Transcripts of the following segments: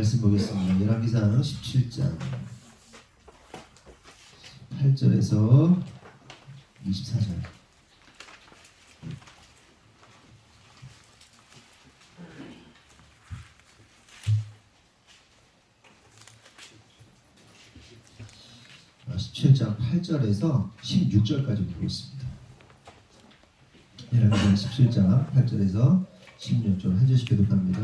말씀 보겠습니다. 열왕기상 17장 8절에서 24절. 아, 17장 8절에서 16절까지 보겠습니다. 열왕기상 17장 8절에서 16절 한 절씩 교독합니다.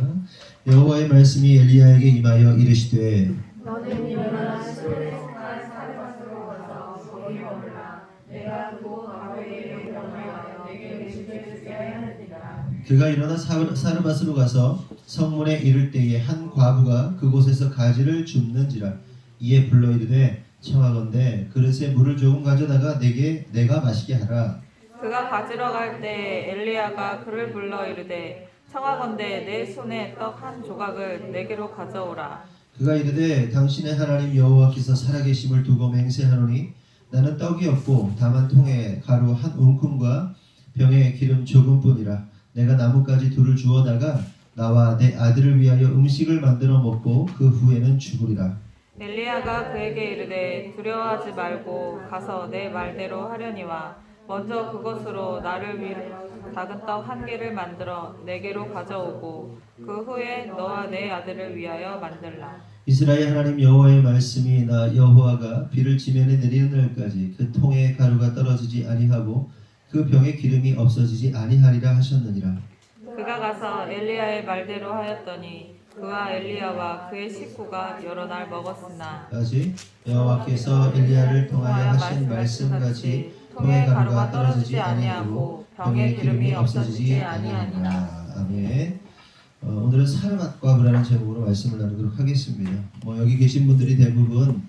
여호와의 말씀이 엘리야에게 임하여 이르시되 너는 일어나 시온에 속한 사르밧으로 가서 거기 머물라. 내가 또 다윗에게 명하여 내게 지켜주게 하느니라. 그가 일어나 사르밧으로 가서 성문에 이를 때에 한 과부가 그곳에서 가지를 줍는지라. 이에 불러 이르되 청하건대 그릇에 물을 조금 가져다가 내가 마시게 하라. 그가 가지러 갈 때 엘리야가 그를 불러 이르되 청하건대 내 손에 떡 한 조각을 내게로 가져오라. 그가 이르되 당신의 하나님 여호와께서 살아계심을 두고 맹세하노니 나는 떡이 없고 다만 통에 가루 한 움큼과 병에 기름 조금뿐이라. 내가 나뭇가지 둘을 주워다가 나와 내 아들을 위하여 음식을 만들어 먹고 그 후에는 죽으리라. 엘리야가 그에게 이르되 두려워하지 말고 가서 내 말대로 하려니와 먼저 그것으로 나를 위하여 작은 떡 한 개를 만들어 내게로 가져오고 그 후에 너와 내 아들을 위하여 만들라. 이스라엘 하나님 여호와의 말씀이 나 여호와가 비를 지면에 내리는 날까지 그 통에 가루가 떨어지지 아니하고 그 병에 기름이 없어지지 아니하리라 하셨느니라. 그가 가서 엘리야의 말대로 하였더니 그와 엘리야와 그의 식구가 여러 날 먹었으나 다시 여호와께서 엘리야를 통하여 하신 말씀같이 통에 가루가 떨어지지 아니하고 병에 기름이 없어지지 아니하니라. 아멘. 오늘은 사르밧 과부라는 제목으로 말씀을 나누도록 하겠습니다. 여기 계신 분들이 대부분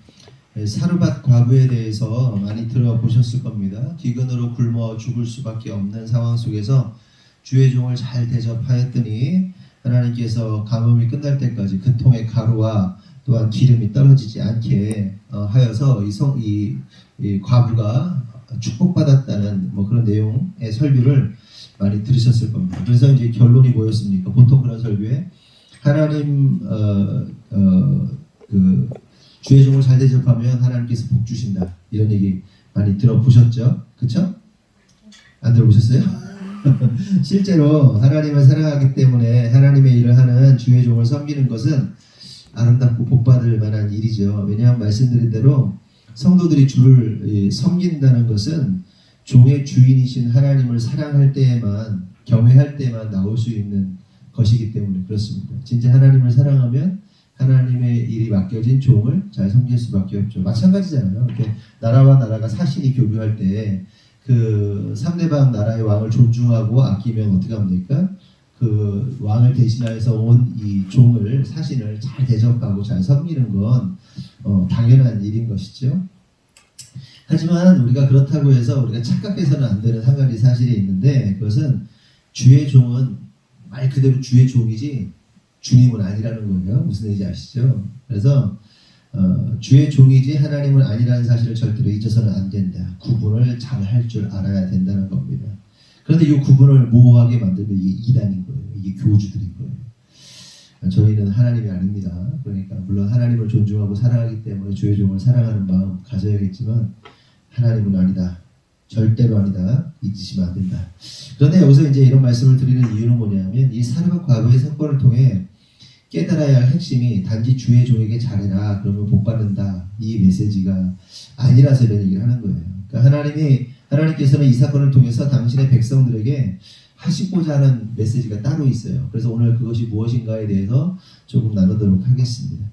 사르밧 과부에 대해서 많이 들어보셨을 겁니다. 기근으로 굶어 죽을 수밖에 없는 상황 속에서 주의 종을 잘 대접하였더니 하나님께서 가뭄이 끝날 때까지 그 통에 가루와 또한 기름이 떨어지지 않게 하여서 이 과부가 축복받았다는 그런 내용의 설교를 많이 들으셨을 겁니다. 그래서 이제 결론이 뭐였습니까? 보통 그런 설교에 하나님 그 주의 종을 잘 대접하면 하나님께서 복 주신다, 이런 얘기 많이 들어보셨죠? 그렇죠? 안 들어보셨어요? 실제로 하나님을 사랑하기 때문에 하나님의 일을 하는 주의 종을 섬기는 것은 아름답고 복받을 만한 일이죠. 왜냐하면 말씀드린 대로 성도들이 주를 섬긴다는 것은 종의 주인이신 하나님을 사랑할 때에만, 경외할 때에만 나올 수 있는 것이기 때문에 그렇습니다. 진짜 하나님을 사랑하면 하나님의 일이 맡겨진 종을 잘 섬길 수밖에 없죠. 마찬가지잖아요. 이렇게 나라와 나라가 사신이 교류할 때 그 상대방 나라의 왕을 존중하고 아끼면 어떻게 하면 될까? 그 왕을 대신하여서 온 이 종을, 사신을 잘 대접하고 잘 섬기는 건 당연한 일인 것이죠. 하지만 우리가 그렇다고 해서 우리가 착각해서는 안 되는 한 가지 사실이 있는데, 그것은 주의 종은 말 그대로 주의 종이지 주님은 아니라는 거예요. 무슨 얘기인지 아시죠? 그래서 주의 종이지 하나님은 아니라는 사실을 절대로 잊어서는 안 된다. 구분을 잘 할 줄 알아야 된다는 겁니다. 그런데 이 구분을 모호하게 만들면 이게 이단인 거예요. 이게 교주들인 거예요. 저희는 하나님이 아닙니다. 그러니까 물론 하나님을 존중하고 사랑하기 때문에 주의 종을 사랑하는 마음 가져야겠지만 하나님은 아니다. 절대로 아니다. 잊으시면 안 된다. 그런데 여기서 이제 이런 말씀을 드리는 이유는 뭐냐면 이 사르밧 과부의 사건을 통해 깨달아야 할 핵심이 단지 주의 종에게 잘해라 그러면 복 받는다 이 메시지가 아니라서 이런 얘기를 하는 거예요. 그러니까 하나님께서는 이 사건을 통해서 당신의 백성들에게 하시고자 하는 메시지가 따로 있어요. 그래서 오늘 그것이 무엇인가에 대해서 조금 나누도록 하겠습니다.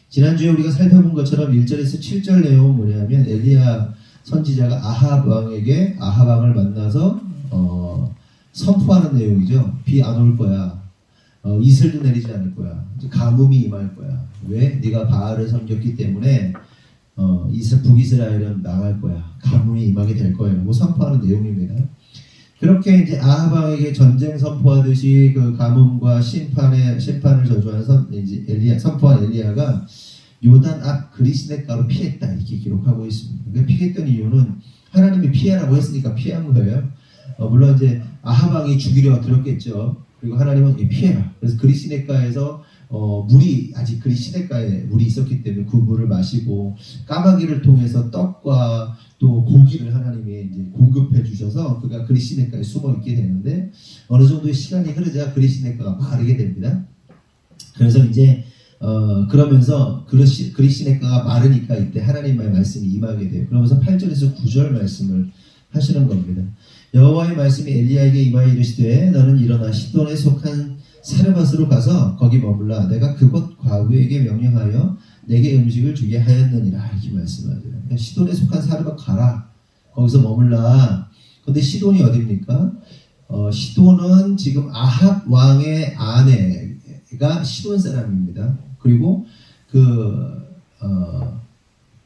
지난주에 우리가 살펴본 것처럼 1절에서 7절 내용은 뭐냐면 엘리야 선지자가 아합 왕을 만나서 선포하는 내용이죠. 비 안 올 거야. 이슬도 내리지 않을 거야. 가뭄이 임할 거야. 왜? 네가 바알을 섬겼기 때문에 북이스라엘은 망할 거야. 가뭄이 임하게 될 거예요. 뭐 선포하는 내용입니다. 그렇게 이제 아합 왕에게 전쟁 선포하듯이 그 가뭄과 심판을 저주하는 선포한 엘리야가 요단 앞 그리시네가로 피했다 이렇게 기록하고 있습니다. 그러니까 피했던 이유는 하나님이 피하라고 했으니까 피한 거예요. 물론 이제 아합 왕이 죽이려 들었겠죠. 그리고 하나님은 피해라. 그래서 그리시네가에서 아직 그리시네가에 물이 있었기 때문에 그 물을 마시고 까마귀를 통해서 떡과 또 고기를 하나님이 이제 공급해 주셔서 그가 그리시네가에 숨어 있게 되는데 어느 정도의 시간이 흐르자 그리시네가가 마르게 됩니다. 그래서 이제 그러면서 그리시네가가 마르니까 이때 하나님의 말씀이 임하게 돼요. 그러면서 8절에서 9절 말씀을 하시는 겁니다. 여호와의 말씀이 엘리야에게 임하여 이르시되 너는 일어나 시돈에 속한 사르밧으로 가서 거기 머물라. 내가 그곳 과부에게 명령하여 내게 음식을 주게 하였느니라. 이렇게 말씀하세요. 그러니까 시돈에 속한 사르밧 가라. 거기서 머물라. 근데 시돈이 어디입니까? 시돈은 지금 아합 왕의 아내가 시돈 사람입니다. 그리고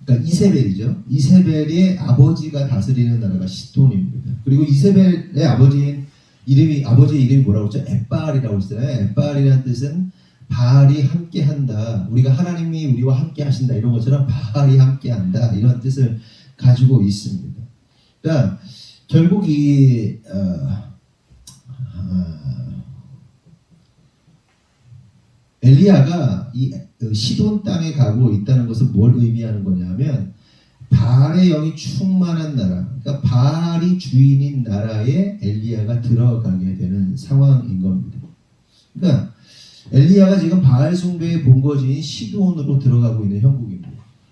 그러니까 이세벨이죠. 이세벨의 아버지가 다스리는 나라가 시돈입니다. 그리고 이세벨의 아버지의 이름이 뭐라고 했죠? 엣바알이라고 했어요. 엣바알이라는 뜻은 바알이 함께한다. 우리가 하나님이 우리와 함께 하신다 이런 것처럼 바알이 함께한다 이런 뜻을 가지고 있습니다. 그러니까 결국 이 엘리야가 이 시돈 땅에 가고 있다는 것은 뭘 의미하는 거냐면 바알의 영이 충만한 나라, 그러니까 바알이 주인인 나라에 엘리야가 들어가게 되는 상황인 겁니다. 그러니까 엘리야가 지금 바알 숭배의 본거지인 시돈으로 들어가고 있는 형국입니다.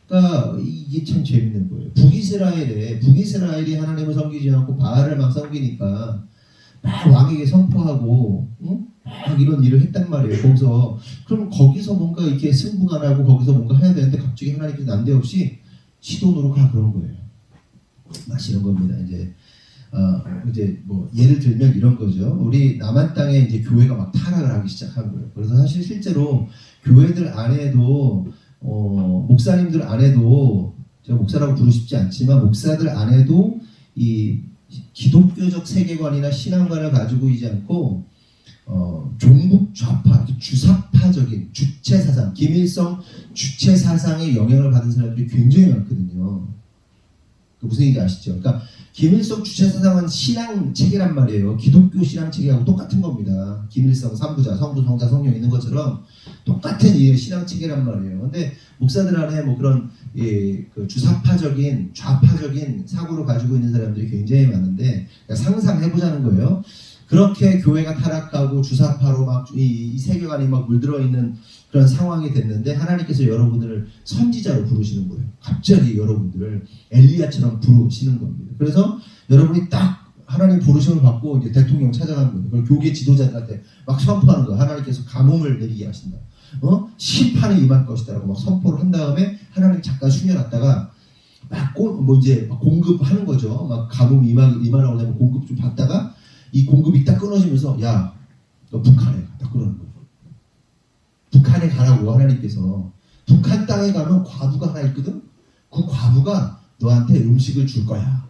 그러니까 이게 참 재밌는 거예요. 북이스라엘이 하나님을 섬기지 않고 바알을 막 섬기니까 막 왕에게 선포하고 막 이런 일을 했단 말이에요. 그럼 거기서 뭔가 이렇게 승분 안 하고 거기서 뭔가 해야 되는데 갑자기 하나님께서 난데없이 시돈으로 가 그런 거예요. 마시는 겁니다. 이제 뭐 예를 들면 이런 거죠. 우리 남한 땅에 이제 교회가 막 타락을 하기 시작한 거예요. 그래서 사실 실제로 교회들 안에도 목사님들 안에도 제가 목사라고 부르고 싶지 않지만 목사들 안에도 이 기독교적 세계관이나 신앙관을 가지고 있지 않고 종북 좌파, 주사파적인 주체 사상, 김일성 주체 사상의 영향을 받은 사람들이 굉장히 많거든요. 무슨 얘기인지 아시죠? 그러니까 김일성 주체 사상은 신앙 체계란 말이에요. 기독교 신앙 체계하고 똑같은 겁니다. 김일성 3부자, 성부, 성자, 성령 있는 것처럼 똑같은 신앙 체계란 말이에요. 근데 목사들 안에 뭐 그런 그 주사파적인 좌파적인 사고를 가지고 있는 사람들이 굉장히 많은데 상상해보자는 거예요. 그렇게 교회가 타락하고 주사파로 막 이 세계관이 막 물들어 있는 그런 상황이 됐는데 하나님께서 여러분들을 선지자로 부르시는 거예요. 갑자기 여러분들을 엘리야처럼 부르시는 겁니다. 그래서 여러분이 딱 하나님 부르심을 받고 이제 대통령 찾아가는 거예요. 그걸 교계 지도자들한테 막 선포하는 거예요. 하나님께서 가뭄을 내리게 하신다. 심판이 임할 것이다라고 막 선포를 한 다음에 하나님 잠깐 숨겨놨다가 막 공급하는 거죠. 막 가뭄이 임하라고 하면 공급 좀 받다가 이 공급이 딱 끊어지면서 야, 너 북한에 가. 딱 그러는 거예요. 북한에 가라고 하나님께서. 북한 땅에 가면 과부가 하나 있거든. 그 과부가 너한테 음식을 줄 거야.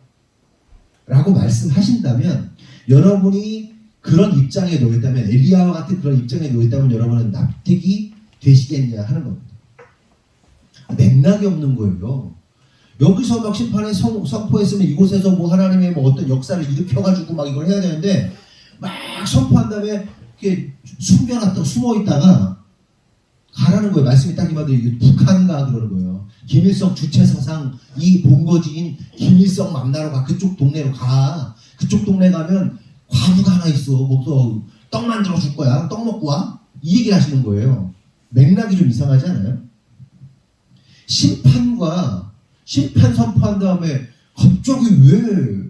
라고 말씀하신다면 여러분이 그런 입장에 놓였다면 엘리야와 같은 그런 입장에 놓였다면 여러분은 납득이 되시겠냐 하는 겁니다. 맥락이 없는 거예요. 여기서 막 심판에 선포했으면 이곳에서 뭐 하나님의 뭐 어떤 역사를 일으켜가지고 막 이걸 해야 되는데 막 선포한 다음에 이렇게 숨어있다가 가라는 거예요. 말씀이 딱 이마도 이게 북한가 그러는 거예요. 김일성 주체 사상 이 본거지인 김일성 만나러 가. 그쪽 동네로 가. 그쪽 동네 가면 과부가 하나 있어. 거기서 떡 만들어 줄 거야. 떡 먹고 와. 이 얘기를 하시는 거예요. 맥락이 좀 이상하지 않아요? 심판 선포한 다음에 갑자기 왜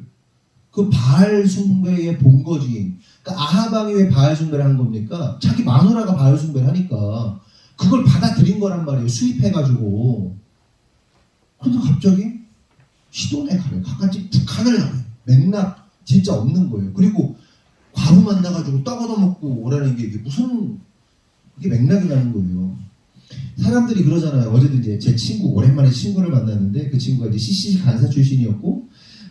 그 바알 숭배의 본거지인 그러니까 아하방이 왜 바알 숭배를 한 겁니까? 자기 마누라가 바알 숭배를 하니까 그걸 받아들인 거란 말이에요. 수입해가지고. 그런데 갑자기 시돈에 가래. 가까이 북한을 가래. 맥락 진짜 없는 거예요. 그리고 과부 만나가지고 떡 얻어먹고 오라는 게 이게 무슨 이게 맥락이 나는 거예요. 사람들이 그러잖아요. 어제도 이제 제 친구 오랜만에 친구를 만났는데 그 친구가 이제 CCC 간사 출신이었고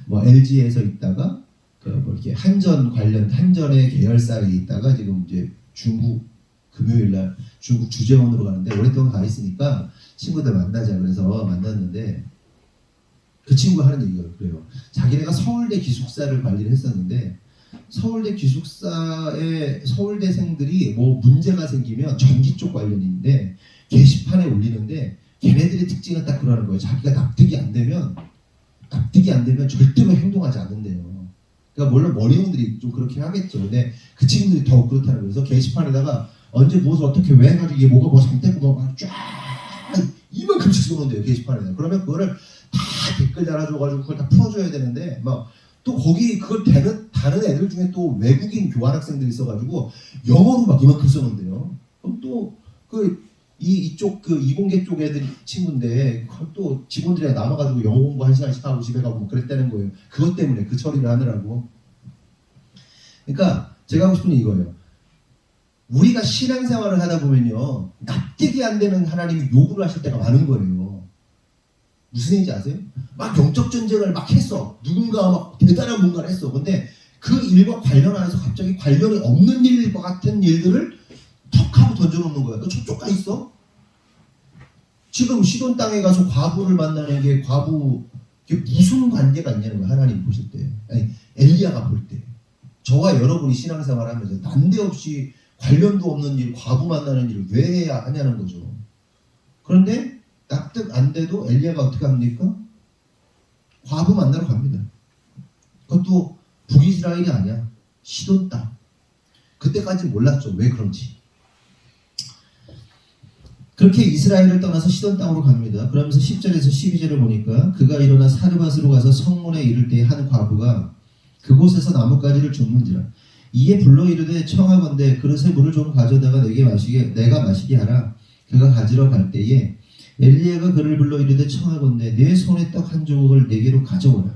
뭐 LG에서 있다가 뭐 이렇게 한전의 계열사에 있다가 지금 이제 중국 금요일날 중국 주재원으로 가는데 오랫동안 가 있으니까 친구들 만나자 그래서 만났는데 그 친구가 하는 얘기가 그래요. 자기네가 서울대 기숙사를 관리를 했었는데 서울대 기숙사의 서울대생들이 뭐 문제가 생기면 전기 쪽 관련인데 게시판에 올리는데 걔네들의 특징은 딱 그러는 거예요. 자기가 납득이 안 되면 절대로 행동하지 않는데요. 그러니까 물론 머리원들이 좀 그렇게 하겠죠. 근데 그 친구들이 더욱 그렇다는 거예요. 그래서 게시판에다가 언제 무엇을 어떻게 왜 해가지고 이게 뭐가 뭐 잘못됐고 뭐 쫙 이만큼씩 쏘는데요. 게시판에다. 그러면 그거를 다 댓글 달아줘가지고 그걸 다 풀어줘야 되는데 막 또 거기 그걸 다른 애들 중에 또 외국인 교환학생들이 있어가지고 영어로 막 이만큼 쓰는데요. 그럼 또 이쪽 이공계 쪽 애들 친구인데 또 직원들이 남아가지고 영어 공부 1시간씩 하고 집에 가고 뭐 그랬다는 거예요. 그것 때문에 그 처리를 하느라고. 그러니까 제가 하고 싶은 게 이거예요. 우리가 신앙생활을 하다 보면요 납득이 안 되는 하나님이 요구를 하실 때가 많은 거예요. 무슨 얘기인지 아세요? 막 영적 전쟁을 막 했어. 누군가 막 대단한 뭔가를 했어. 근데 그 일과 관련해서 갑자기 관련이 없는 일과 같은 일들을 턱 하고 던져놓는 거야. 너 저쪽 가 있어? 지금 시돈 땅에 가서 과부를 만나는 게 이게 무슨 관계가 있냐는 거야. 하나님 보실 때. 아니 엘리야가 볼 때. 저와 여러분이 신앙생활을 하면서 난데없이 관련도 없는 일, 과부 만나는 일을 왜 해야 하냐는 거죠. 그런데 납득 안 돼도 엘리야가 어떻게 합니까? 과부 만나러 갑니다. 그것도 북이스라엘이 아니야. 시돈 땅. 그때까지 몰랐죠. 왜 그런지. 그렇게 이스라엘을 떠나서 시돈 땅으로 갑니다. 그러면서 10절에서 12절을 보니까 그가 일어나 사르밧으로 가서 성문에 이를 때 한 과부가 그곳에서 나뭇가지를 줍는지라. 이에 불러 이르되 청하건대 그릇에 물을 좀 가져다가 내가 마시게 하라. 그가 가지러 갈 때에 엘리야가 그를 불러 이르되 청하건대 내 손에 떡 한 조각을 내게로 가져오라.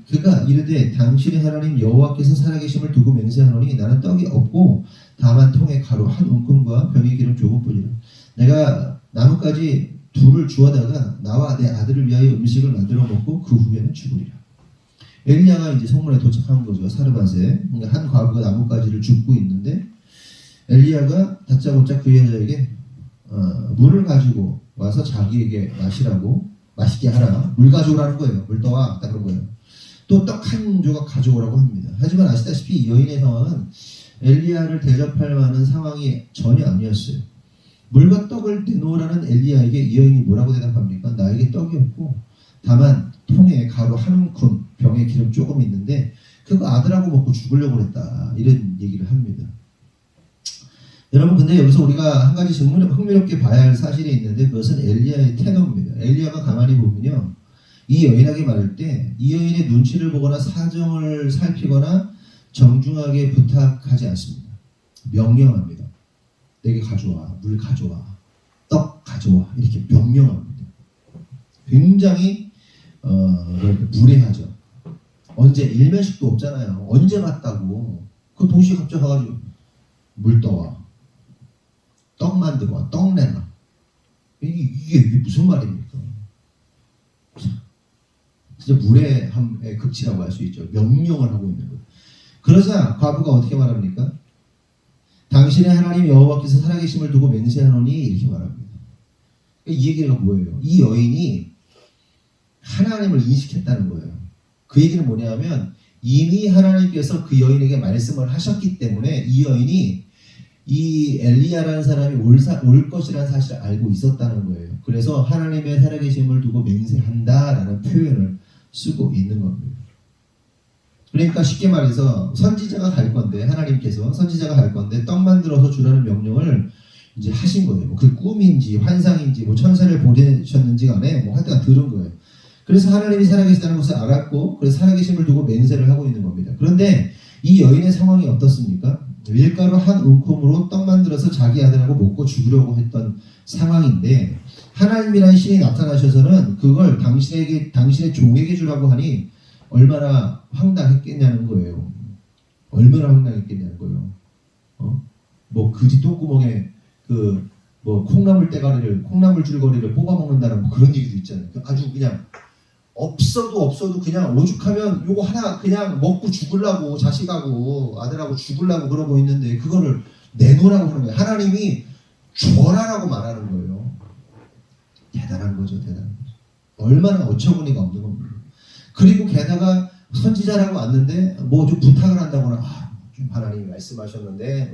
그가 이르되 당신의 하나님 여호와께서 살아계심을 두고 맹세하노니 나는 떡이 없고 다만 통에 가루 한 움큼과 병에 기름 조금뿐이라. 내가 나뭇가지 둘을 주워다가 나와 내 아들을 위하여 음식을 만들어 먹고 그 후에는 죽으리라. 엘리야가 이제 성문에 도착한 거죠. 사르밧에. 그러니까 한 과부가 나뭇가지를 줍고 있는데 엘리야가 다짜고짜 그 여자에게 물을 가지고 와서 자기에게 마시게 하라. 물 가져오라는 거예요. 물 떠와. 딱 그런 거예요. 또 떡 한 조각 가져오라고 합니다. 하지만 아시다시피 이 여인의 상황은 엘리야를 대접할 만한 상황이 전혀 아니었어요. 물과 떡을 내놓으라는 엘리야에게 이 여인이 뭐라고 대답합니까? 나에게 떡이 없고 다만 통에 가루 한 움큼 병에 기름 조금 있는데 그거 아들하고 먹고 죽으려고 그랬다. 이런 얘기를 합니다. 여러분 근데 여기서 우리가 한 가지 흥미롭게 봐야 할 사실이 있는데 그것은 엘리야의 태도입니다. 엘리야가 가만히 보면요. 이 여인에게 말할 때 이 여인의 눈치를 보거나 사정을 살피거나 정중하게 부탁하지 않습니다. 명령합니다. 내게 가져와, 물 가져와, 떡 가져와 이렇게 명령합니다. 굉장히 무례하죠. 언제 일면식도 없잖아요. 언제 갔다고 그 도시에 갑자기 가가지고 물 떠와, 떡 만들어 와, 떡 내놔. 이게 무슨 말입니까? 진짜 무례함의 극치라고 할 수 있죠. 명령을 하고 있는 거예요. 그러자 과부가 어떻게 말합니까? 당신의 하나님 여호와께서 살아계심을 두고 맹세하노니 이렇게 말합니다. 이 얘기가 뭐예요? 이 여인이 하나님을 인식했다는 거예요. 그 얘기는 뭐냐면 이미 하나님께서 그 여인에게 말씀을 하셨기 때문에 이 여인이 이 엘리야라는 사람이 올 것이라는 사실을 알고 있었다는 거예요. 그래서 하나님의 살아계심을 두고 맹세한다라는 표현을 쓰고 있는 겁니다. 그러니까 쉽게 말해서 선지자가 갈 건데, 하나님께서 선지자가 갈 건데 떡 만들어서 주라는 명령을 이제 하신 거예요. 그 꿈인지 환상인지 뭐 천사를 보내셨는지 간에 뭐 하여튼 들은 거예요. 그래서 하나님이 살아계시다는 것을 알았고, 그래서 살아계심을 두고 맹세를 하고 있는 겁니다. 그런데 이 여인의 상황이 어떻습니까? 밀가루 한 움큼으로 떡 만들어서 자기 아들하고 먹고 죽으려고 했던 상황인데, 하나님이라는 신이 나타나셔서는 그걸 당신의 종에게 주라고 하니 얼마나 황당했겠냐는 거예요. 얼마나 황당했겠냐는 거예요. 뭐 그지 똥구멍에 그 뭐 콩나물 줄거리를 뽑아 먹는다는 뭐 그런 얘기도 있잖아요. 아주 그냥 없어도 그냥 오죽하면 요거 하나 그냥 먹고 죽으려고, 자식하고 아들하고 죽으려고 그러고 있는데 그거를 내놓으라고 하는 거예요. 하나님이 줘라라고 말하는 거예요. 대단한 거죠. 얼마나 어처구니가 없는 겁니다. 그리고 게다가 선지자라고 왔는데 뭐 좀 부탁을 한다거나, 좀 하나님이 말씀하셨는데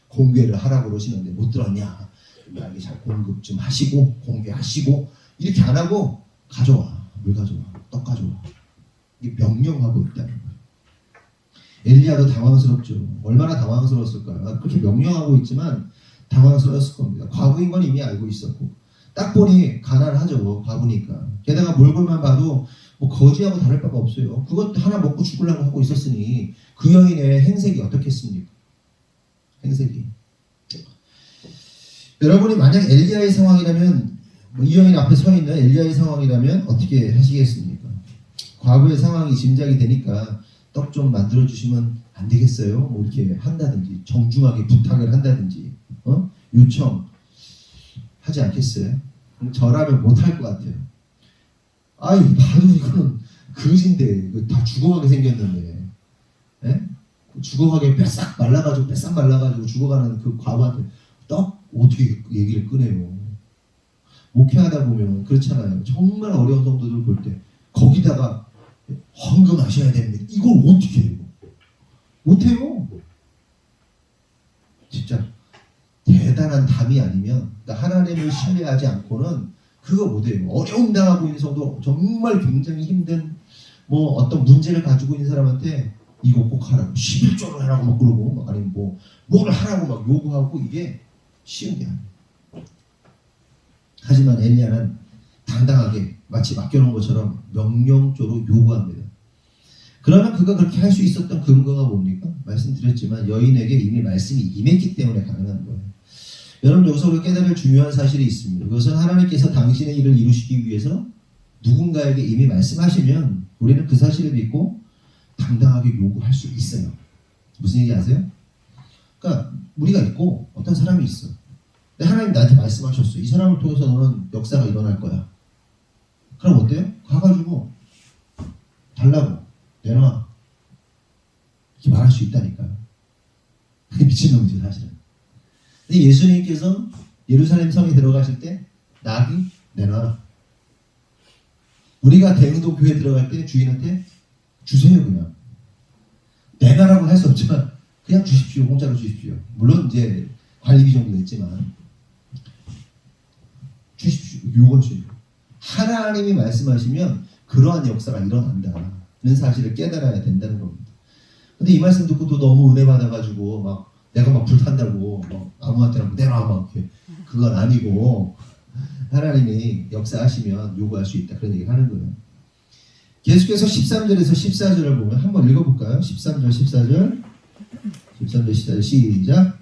공개를 하라고 그러시는데 못 들었냐, 이야기 잘 공급 좀 하시고 공개하시고, 이렇게 안 하고 가져와, 물 가져와, 떡 가져와, 이게 명령하고 있다는 거예요. 엘리야도 당황스럽죠. 얼마나 당황스러웠을까요? 그렇게 명령하고 있지만 당황스러웠을 겁니다. 과부인 건 이미 알고 있었고, 딱 보니 가난하죠. 과부니까. 게다가 몰골만 봐도 뭐 거지하고 다를 바가 없어요. 그것 하나 먹고 죽으려고 하고 있었으니 그 여인의 행색이 어떻겠습니까? 행색이. 여러분이 만약 엘리야의 상황이라면, 이 여인 앞에 서 있는 엘리야의 상황이라면 어떻게 하시겠습니까? 과거의 상황이 짐작이 되니까 떡 좀 만들어 주시면 안 되겠어요? 뭐 이렇게 한다든지, 정중하게 부탁을 한다든지, 요청 하지 않겠어요? 저라면 못할 것 같아요. 아이, 봐도 이거는 그릇인데 이거 다 죽어가게 생겼는데, 예? 죽어가게 뺏싹 말라가지고 죽어가는 그 과부한테 떡 어떻게 얘기를 꺼내요? 목회하다 보면 그렇잖아요. 정말 어려운 성도들 볼 때 거기다가 헌금하셔야 됩니다. 이걸 어떻게 해요? 못해요. 진짜 대단한 담이 아니면, 그러니까 하나님을 신뢰하지 않고는 그거 못해요. 어려움 당하고 있는 성도, 정말 굉장히 힘든 뭐 어떤 문제를 가지고 있는 사람한테 이거 꼭 하라고, 11조를 하라고 막 그러고, 아니면 뭘 하라고 막 요구하고, 이게 쉬운 게 아니에요. 하지만 엘리야는 당당하게 마치 맡겨놓은 것처럼 명령조로 요구합니다. 그러면 그가 그렇게 할 수 있었던 근거가 뭡니까? 말씀드렸지만 여인에게 이미 말씀이 임했기 때문에 가능한 거예요. 여러분, 여기서 우리가 깨달을 중요한 사실이 있습니다. 그것은 하나님께서 당신의 일을 이루시기 위해서 누군가에게 이미 말씀하시면 우리는 그 사실을 믿고 당당하게 요구할 수 있어요. 무슨 얘기 아세요? 그러니까 우리가 있고 어떤 사람이 있어. 근데 하나님 나한테 말씀하셨어. 이 사람을 통해서 너는 역사가 일어날 거야. 그럼 어때요? 가가지고 달라고, 내놔, 이렇게 말할 수 있다니까요. 그게 미친놈이지 사실은. 근데 예수님께서 예루살렘 성에 들어가실 때 나귀 내놔. 우리가 대흥도 교회 들어갈 때 주인한테 주세요. 그냥 내놔라고 할 수 없지만 그냥 주십시오. 공짜로 주십시오. 물론 이제 관리비 정도 냈지만 주십시오. 요구하시오. 하나님이 말씀하시면 그러한 역사가 일어난다는 사실을 깨달아야 된다는 겁니다. 근데 이 말씀 듣고 또 너무 은혜 받아가지고 막 내가 막 불탄다고 막 아무한테나 내놔 막 이렇게, 그건 아니고 하나님이 역사하시면 요구할 수 있다, 그런 얘기를 하는 거예요. 계속해서 13절에서 14절을 보면 한번 읽어볼까요? 13절 14절 시작.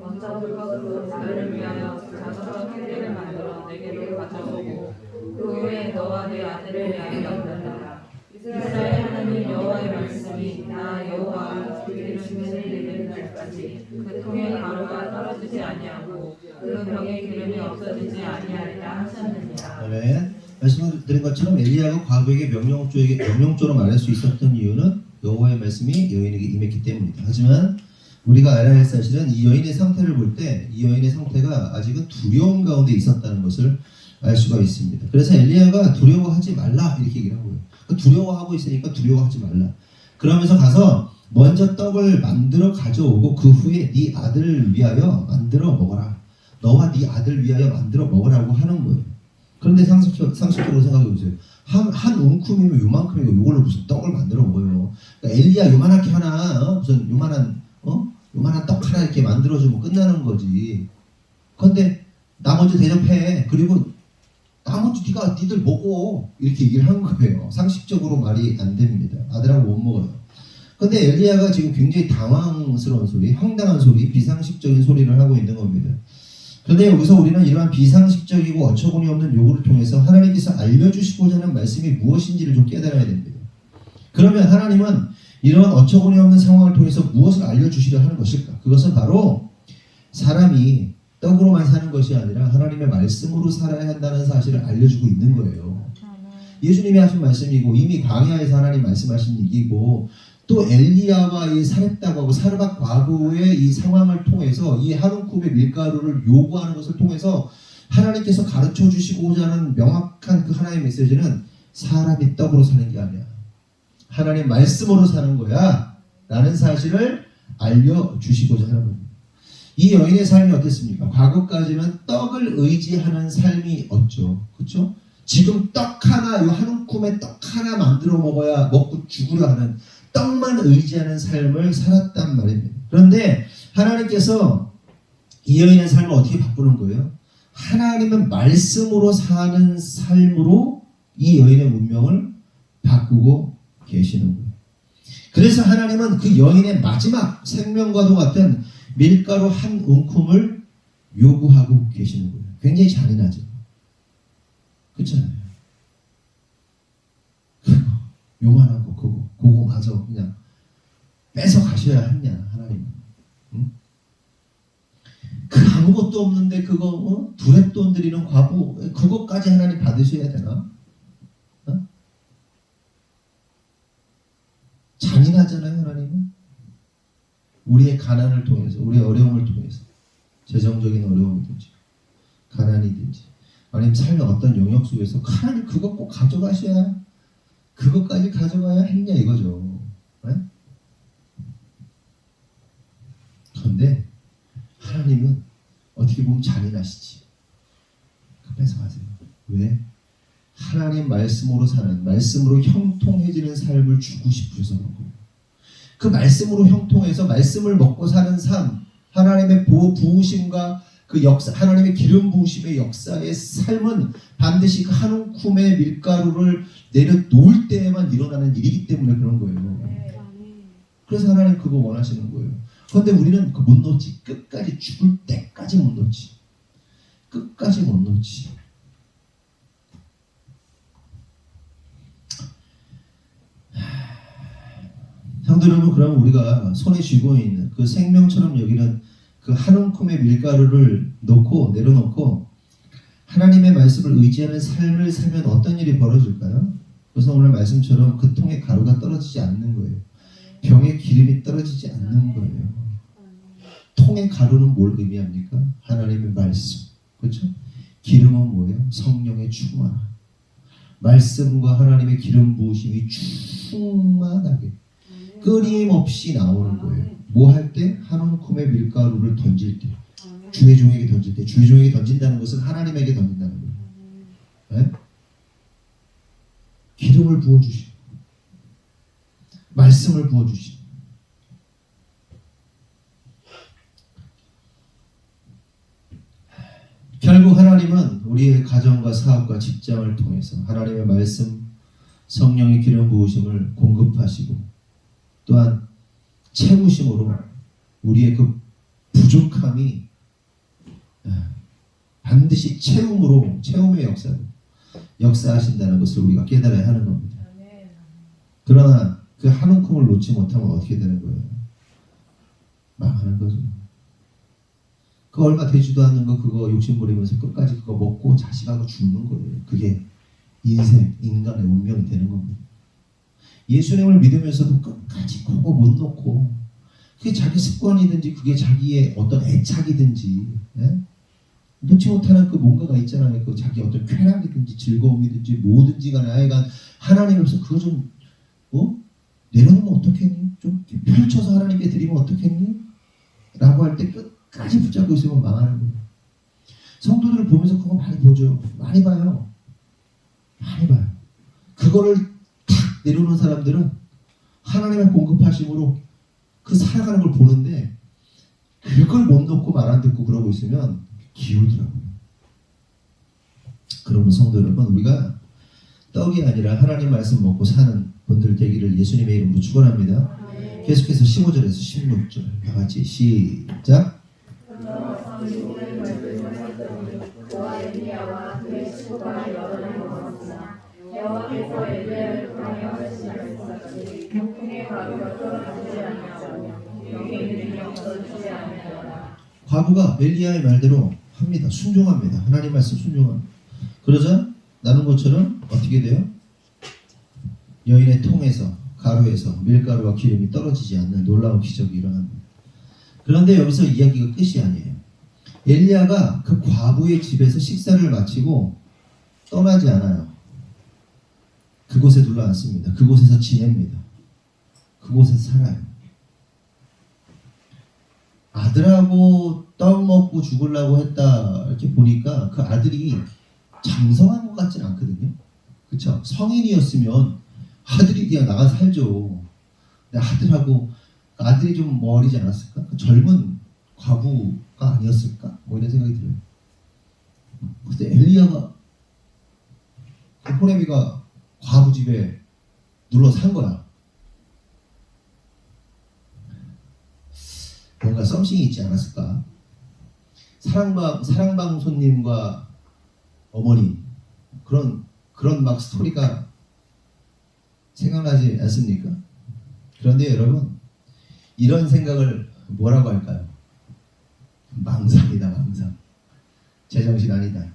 먼저 그것으로 나를 위하여 작은 캔들을 만들어 내게로 가져오고 그 후에 너와 내 아들을 위하여 만든다. 이스라엘 하나님 여호와의 말씀이 나 여호와가 주기를 이르는 날까지 그 통에 가루가 떨어지지 아니하고 그 병에 기름이 없어지지 아니하리라 하셨느니라. 아멘. 말씀드린 것처럼 엘리야가 과부에게 명령조로 말할 수 있었던 이유는 여호와의 말씀이 여인에게 임했기 때문입니다. 하지만 우리가 알아야 할 사실은 이 여인의 상태를 볼 때 이 여인의 상태가 아직은 두려움 가운데 있었다는 것을 알 수가 있습니다. 그래서 엘리야가 두려워하지 말라 이렇게 얘기를 한 거예요. 두려워하고 있으니까 두려워하지 말라. 그러면서 가서 먼저 떡을 만들어 가져오고 그 후에 네 아들을 위하여 만들어 먹어라. 너와 네 아들 위하여 만들어 먹으라고 하는 거예요. 그런데 상식적으로 생각해 보세요. 한 움큼이면 요만큼이고 이걸로 무슨 떡을 만들어 먹어요. 그러니까 엘리야 요만하게 하나 무슨 요만한 떡 하나 이렇게 만들어주면 끝나는 거지. 그런데 나 먼저 대접해. 그리고 나머지 니들 먹어. 이렇게 얘기를 한 거예요. 상식적으로 말이 안 됩니다. 아들하고 못 먹어요. 근데 엘리야가 지금 굉장히 당황스러운 소리, 황당한 소리, 비상식적인 소리를 하고 있는 겁니다. 그런데 여기서 우리는 이러한 비상식적이고 어처구니 없는 요구를 통해서 하나님께서 알려주시고자 하는 말씀이 무엇인지를 좀 깨달아야 됩니다. 그러면 하나님은 이러한 어처구니 없는 상황을 통해서 무엇을 알려주시려 하는 것일까? 그것은 바로 사람이 떡으로만 사는 것이 아니라 하나님의 말씀으로 살아야 한다는 사실을 알려주고 있는 거예요. 예수님이 하신 말씀이고 이미 광야에서 하나님 말씀하신 얘기고 또 엘리야와 이 사렙다하고 사르밧 과부의 이 상황을 통해서 이 한 움큼의 밀가루를 요구하는 것을 통해서 하나님께서 가르쳐 주시고자 하는 명확한 그 하나님의 메시지는 사람이 떡으로 사는 게 아니야. 하나님 말씀으로 사는 거야 라는 사실을 알려주시고자 하는 겁니다. 이 여인의 삶이 어땠습니까? 과거까지는 떡을 의지하는 삶이었죠. 그렇죠? 지금 떡 하나, 이 한 움큼의 떡 하나 만들어 먹고 죽으려 하는 떡만 의지하는 삶을 살았단 말입니다. 그런데 하나님께서 이 여인의 삶을 어떻게 바꾸는 거예요? 하나님은 말씀으로 사는 삶으로 이 여인의 운명을 바꾸고 계시는 거예요. 그래서 하나님은 그 여인의 마지막 생명과도 같은 밀가루 한 움큼을 요구하고 계시는 거예요. 굉장히 잔인하죠. 그렇잖아요. 요만한 거 그거마저 그냥 뺏어 가셔야 했냐 하나님. 응? 그 아무것도 없는데 그거 두렛돈 드리는 과부 그것까지 하나님 받으셔야 되나? 잔인하잖아요 하나님은. 우리의 가난을 통해서 우리의 어려움을 통해서 재정적인 어려움이든지 가난이든지 아니면 삶의 어떤 영역 속에서 하나님 그거 꼭 가져가셔야 그것까지 가져가야 했냐 이거죠. 네? 그런데 하나님은 어떻게 보면 잔인하시지. 뺏어 가세요. 왜? 하나님 말씀으로 사는 말씀으로 형통해지는 삶을 주고 싶으셔서 그런 거예요. 그 말씀으로 형통해서 말씀을 먹고 사는 삶, 하나님의 부으심과 그 역사, 하나님의 기름 부으심의 역사의 삶은 반드시 그 한 움큼의 밀가루를 내려놓을 때에만 일어나는 일이기 때문에 그런 거예요. 그래서 하나님 그거 원하시는 거예요. 그런데 우리는 그 못 놓지. 끝까지 죽을 때까지 못 놓지. 끝까지 못 놓지. 성도 여러분, 그럼 우리가 손에 쥐고 있는 그 생명처럼 여기는 그 한 움큼의 밀가루를 내려놓고 하나님의 말씀을 의지하는 삶을 살면 어떤 일이 벌어질까요? 그래서 오늘 말씀처럼 그 통에 가루가 떨어지지 않는 거예요. 병에 기름이 떨어지지 않는 거예요. 통의 가루는 뭘 의미합니까? 하나님의 말씀. 그렇죠? 기름은 뭐예요? 성령의 충만. 말씀과 하나님의 기름 부으심이 충만하게 끊임없이 나오는 거예요. 뭐 할 때? 한 움큼의 밀가루를 던질 때. 주의 종에게 던질 때. 주의 종에게 던진다는 것은 하나님에게 던진다는 거예요. 네? 기름을 부어주시고 말씀을 부어주시고 결국 하나님은 우리의 가정과 사업과 직장을 통해서 하나님의 말씀, 성령의 기름 부으심을 공급하시고 또한 채우심으로 우리의 그 부족함이 반드시 채움의 역사하신다는 것을 우리가 깨달아야 하는 겁니다. 그러나 그 한 움큼을 놓지 못하면 어떻게 되는 거예요? 망하는 거죠. 그 얼마 되지도 않는 거 그거 욕심부리면서 끝까지 그거 먹고 자식하고 죽는 거예요. 그게 인간의 운명이 되는 겁니다. 예수님을 믿으면서도 끝까지 그거 못 놓고 그게 자기 습관이든지 그게 자기의 어떤 애착이든지 놓지 못하는 그 뭔가가 있잖아요. 그 자기 어떤 쾌락이든지 즐거움이든지 뭐든지 간에 하여간 하나님 앞에서 그거 좀 내려놓으면 어떻겠니? 좀 펼쳐서 하나님께 드리면 어떻겠니? 라고 할 때 끝까지 붙잡고 있으면 망하는 거예요. 성도들을 보면서 그거 많이 보죠. 많이 봐요. 많이 봐요. 그거를 탁 내려놓은 사람들은 하나님의 공급하심으로 그 살아가는 걸 보는데 그걸 못 놓고 말 안 듣고 그러고 있으면 기울더라고요. 그러면 성도 여러분, 우리가 떡이 아니라 하나님 말씀 먹고 사는 분들 되기를 예수님의 이름으로 축원합니다. 계속해서 15절에서 16절 다 같이 시작. 그와 엘리야와 그의 친구가 여론을 먹었으나 여호와께서 엘리야를 강요하시니 폭풍의 가루가 떨어지지 아니하고 영의 이름이 없어지지 아니하더라. 과부가 엘리야의 말대로 합니다. 순종합니다. 하나님 말씀 순종합니다. 그러자 나눈 것처럼 어떻게 돼요? 여인의 통에서 가루에서 밀가루와 기름이 떨어지지 않는 놀라운 기적이 일어납니다. 그런데 여기서 이야기가 끝이 아니에요. 엘리야가 그 과부의 집에서 식사를 마치고 떠나지 않아요. 그곳에 둘러 앉습니다. 그곳에서 지냅니다. 그곳에서 살아요. 아들하고 떡 먹고 죽으려고 했다 이렇게 보니까 그 아들이 장성한 것 같지는 않거든요. 그렇죠? 성인이었으면 아들이 그냥 나가서 살죠. 근데 아들이 좀 어리지 않았을까? 그 젊은 과부가 아니었을까? 뭐 이런 생각이 들어요. 그때 엘리야가 호레비가 과부 집에 눌러 산 거야. 뭔가 썸씽이 있지 않았을까? 사랑방 손님과 어머니 그런 막 스토리가 생각나지 않습니까? 그런데 여러분, 이런 생각을 뭐라고 할까요? 망상이다, 망상. 제정신 아니다.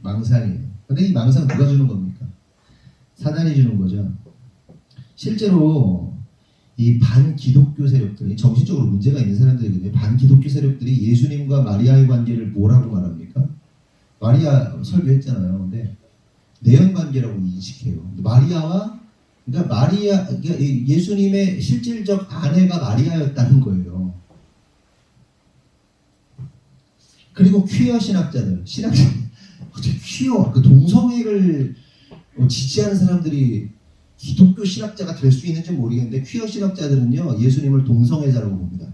망상이에요. 근데 이 망상 누가 주는 겁니까? 사단이 주는 거죠. 실제로 이 반기독교 세력들이, 정신적으로 문제가 있는 사람들이거든요. 반기독교 세력들이 예수님과 마리아의 관계를 뭐라고 말합니까? 마리아 설교했잖아요. 근데 내연관계라고 인식해요. 그러니까 예수님의 실질적 아내가 마리아였다는 거예요. 그리고 퀴어 신학자들, 어떻게 퀴어, 그 동성애를 지지하는 사람들이 기독교 신학자가 될 수 있는지 모르겠는데, 퀴어 신학자들은요, 예수님을 동성애자라고 봅니다.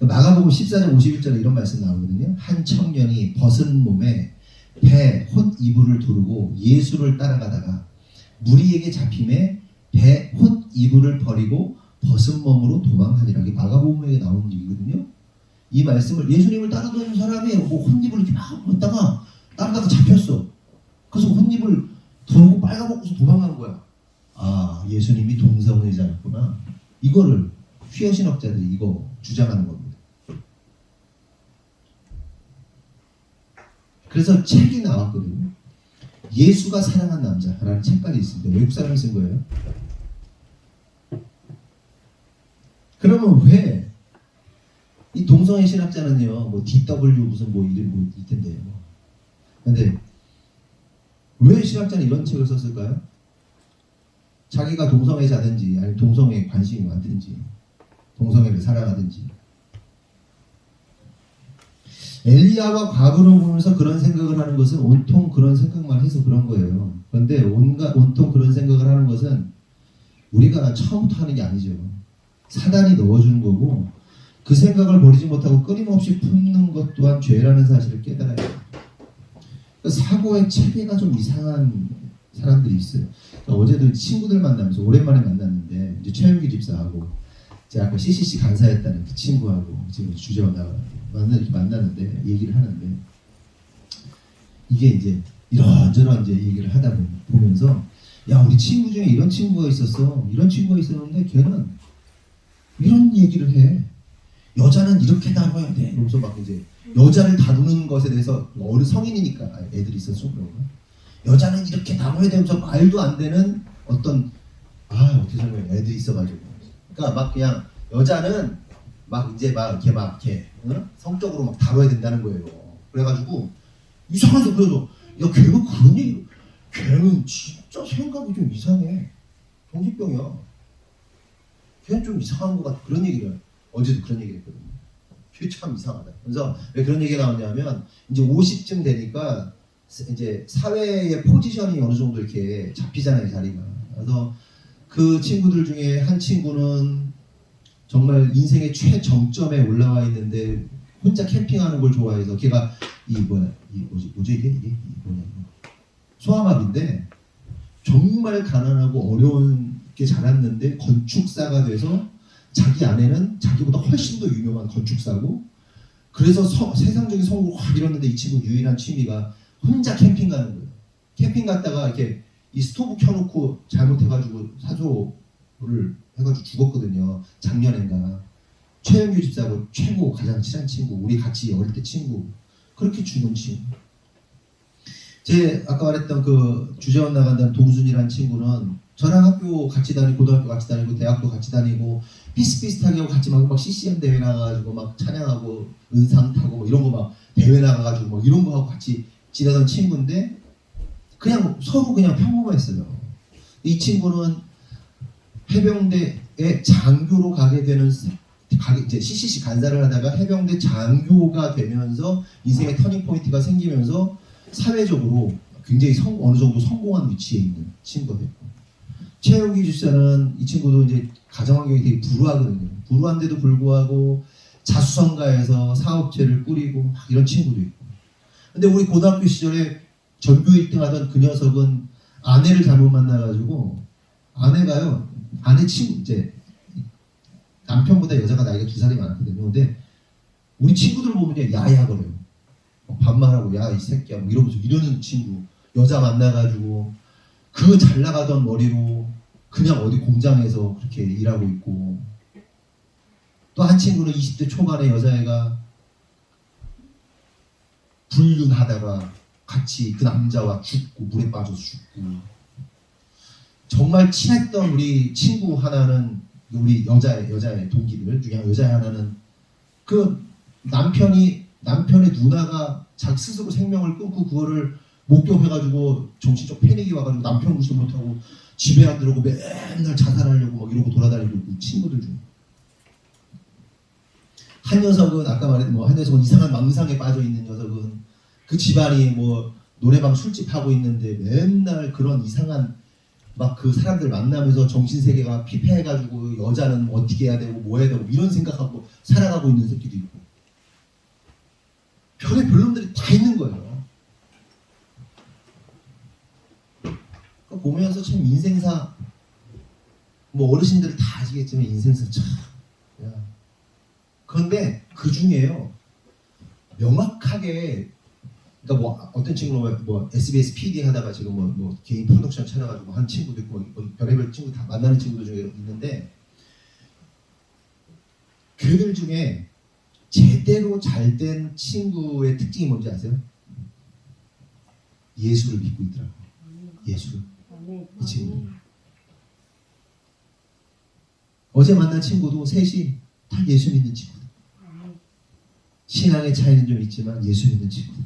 마가복음 14장 51절에 이런 말씀 나오거든요. 한 청년이 벗은 몸에 배, 홑 이불을 두르고 예수를 따라가다가 무리에게 잡힘에 배, 홑 이불을 버리고 벗은 몸으로 도망하니라. 이게 마가복음에 나오는 얘기거든요. 이 말씀을, 예수님을 따라다니는 사람이 뭐 홑입을 이렇게 막 벗다가 따라다가 잡혔어. 그래서 홑입을 덜고 빨가벗고서 도망간 거야. 아, 예수님이 동성애자였구나. 이거를 퀴어 신학자들이 이거 주장하는 겁니다. 그래서 책이 나왔거든요. 예수가 사랑한 남자라는 책까지 있습니다. 외국 사람이 쓴 거예요. 그러면 왜 이 동성애 신학자는요, 뭐 DW 무슨 뭐 이름 뭐 있던데요. 근데 왜 신학자는 이런 책을 썼을까요? 자기가 동성애자든지 아니면 동성애에 관심이 많든지 동성애를 사랑하든지. 엘리야와 과부를 보면서 그런 생각을 하는 것은 온통 그런 생각만 해서 그런 거예요. 그런데 온통 그런 생각을 하는 것은 우리가 처음부터 하는 게 아니죠. 사단이 넣어주는 거고, 그 생각을 버리지 못하고 끊임없이 품는 것 또한 죄라는 사실을 깨달아야 돼요. 사고의 체계가 좀 이상한 사람들이 있어요. 그러니까 어제도 친구들 만나면서 오랜만에 만났는데, 이제 최영기 집사하고 제가 아까 CCC 강사였다는 그 친구하고 지금 주제원 이렇게 만나는데 얘기를 하는데, 이게 이제 이런저런 이제 얘기를 하다 보면서, 야, 우리 친구 중에 이런 친구가 있었어. 이런 친구가 있었는데 걔는 이런 얘기를 해. 여자는 이렇게 다뤄야 돼. 그러면서 막 이제 여자를 다루는 것에 대해서, 어린 성인이니까 애들이 있어서 그런가. 여자는 이렇게 다뤄야 되면서 말도 안 되는 어떤, 어떻게 설명해, 애들이 있어가지고. 그러니까 막 그냥 여자는 막 이제 막 이렇게 응? 성적으로 막 다뤄야 된다는 거예요. 그래가지고 이상해서, 그래서 야, 걔가 그런 얘기, 걔는 진짜 생각이 좀 이상해. 정신병이야. 걔는 좀 이상한 것 같아. 그런 얘기를 어제도 그런 얘기를 했거든요. 걔 참 이상하다. 그래서 왜 그런 얘기가 나오냐면 이제 50쯤 되니까 이제 사회의 포지션이 어느 정도 이렇게 잡히잖아요, 자리가. 그래서 그 친구들 중에 한 친구는 정말 인생의 최정점에 올라와 있는데 혼자 캠핑하는 걸 좋아해서 걔가 이 뭐지 이게 뭐냐 소아마비인데 정말 가난하고 어려운게 자랐는데 건축사가 돼서 자기 아내는 자기보다 훨씬 더 유명한 건축사고 그래서 세상적인 성공을 확 이뤘는데 이 친구 유일한 취미가 혼자 캠핑 가는 거예요. 캠핑 갔다가 이렇게 이 스토브 켜놓고 잘못해가지고 사조를 해가지고 죽었거든요. 작년엔가. 최영규 집사하고 최고 가장 친한 친구, 우리 같이 어릴 때 친구. 그렇게 죽은 친구. 제 아까 말했던 그 주재원 나간다는 동순이라는 친구는 저랑 학교 같이 다니고 고등학교 같이 다니고 대학도 같이 다니고 비슷비슷하게 하고 같이 막 CCM 대회 나가가지고 막 찬양하고 은상 타고 뭐 이런 거 막 대회 나가가지고 막 이런 거 하고 같이 지내던 친구인데 그냥 서로 그냥 평범했어요. 이 친구는 해병대에 장교로 가게 되는 이제 CCC 간사를 하다가 해병대 장교가 되면서 인생의 터닝 포인트가 생기면서 사회적으로 굉장히 어느 정도 성공한 위치에 있는 친구가 됐고 최영기 집사는 이 친구도 이제 가정 환경이 되게 불우하거든요. 불우한데도 불구하고 자수성가해서 사업체를 꾸리고 막 이런 친구도 있고. 근데 우리 고등학교 시절에 전교 1등 하던 그 녀석은 아내를 잘못 만나가지고 아내가요 아내 친구 이제 남편보다 여자가 나이가 2살이 많거든요. 근데 우리 친구들 보면 야야거려요. 반말하고 야 이 새끼야 뭐 이러면서 이러는 친구 여자 만나가지고 그 잘 나가던 머리로 그냥 어디 공장에서 그렇게 일하고 있고 또 한 친구는 20대 초반에 여자애가 불륜하다가 같이 그 남자와 죽고 물에 빠져서 죽고 정말 친했던 우리 친구 하나는 우리 여자의 동기들 중에 여자애 하나는 그 남편의 누나가 자기 스스로 생명을 끊고 그거를 목격해가지고 정신적 패닉이 와가지고 남편 구실 못하고 집에 안 들어오고 맨날 자살하려고 막 이러고 돌아다니고 있고 친구들 중에 한 녀석은 아까 말했던 한 녀석은 이상한 망상에 빠져 있는 녀석은 그 집안이 뭐 노래방 술집 하고 있는데 맨날 그런 이상한 막 그 사람들 만나면서 정신세계가 피폐해가지고 여자는 어떻게 해야 되고 뭐 해야 되고 이런 생각하고 살아가고 있는 새끼도 있고 별의 별놈들이 다 있는 거예요. 그러니까 보면서 참 인생사 뭐 어르신들 다 아시겠지만 인생사 참 야. 그런데 그 중에요 명확하게 그러니까 뭐 어떤 친구는 뭐 SBS PD 하다가 지금 뭐 개인 프로덕션 차려가지고 한 친구도 있고 뭐 별의별 친구 다 만나는 친구들 중에 있는데 그들 중에 제대로 잘 된 친구의 특징이 뭔지 아세요? 예수를 믿고 있더라고요. 예수를. 이 친구. 어제 만난 친구도 셋이 다 예수 믿는 친구들. 신앙의 차이는 좀 있지만 예수 믿는 친구들.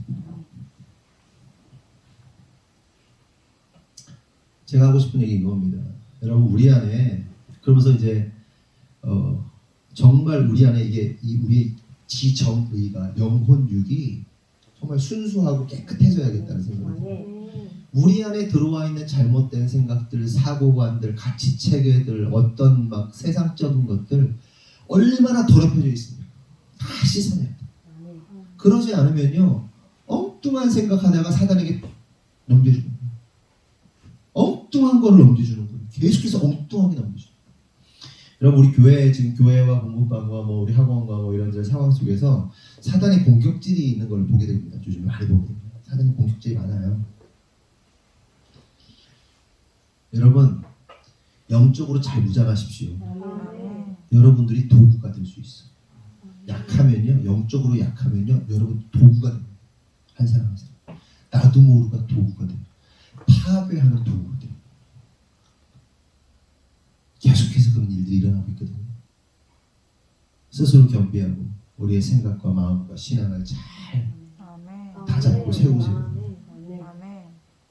제가 하고 싶은 얘기 이겁니다. 여러분 우리 안에 그러면서 이제 정말 우리 안에 이게 우리의 지정의가 영혼육이 정말 순수하고 깨끗해져야겠다는 생각입니다. 우리 안에 들어와 있는 잘못된 생각들, 사고관들, 가치체계들, 어떤 막 세상적인 것들 얼마나 더럽혀져 있습니까? 다 씻어내야 돼. 그러지 않으면요 엉뚱한 생각하다가 사단에게 넘겨주는 거예요. 엉뚱한 거를 넘겨주는 거예요. 계속해서 엉뚱하게 넘겨주는 거예요. 여러분 우리 교회 지금 교회와 공부방과 뭐 우리 학원과 뭐 이런 상황 속에서 사단의 공격질이 있는 걸 보게 됩니다. 요즘 많이 보게 됩니다. 사단의 공격질이 많아요. 여러분 영적으로 잘 무장하십시오. 여러분들이 도구가 될 수 있어요. 약하면요 영적으로 약하면요 여러분 도구가 됩니다. 한 사람 한 사람 나도 모르가 도구가 됩니다. 파괴하는 도구가 됩니다. 계속해서 그런 일들이 일어나고 있거든요. 스스로 겸비하고 우리의 생각과 마음과 신앙을 잘 다잡고 세우세요.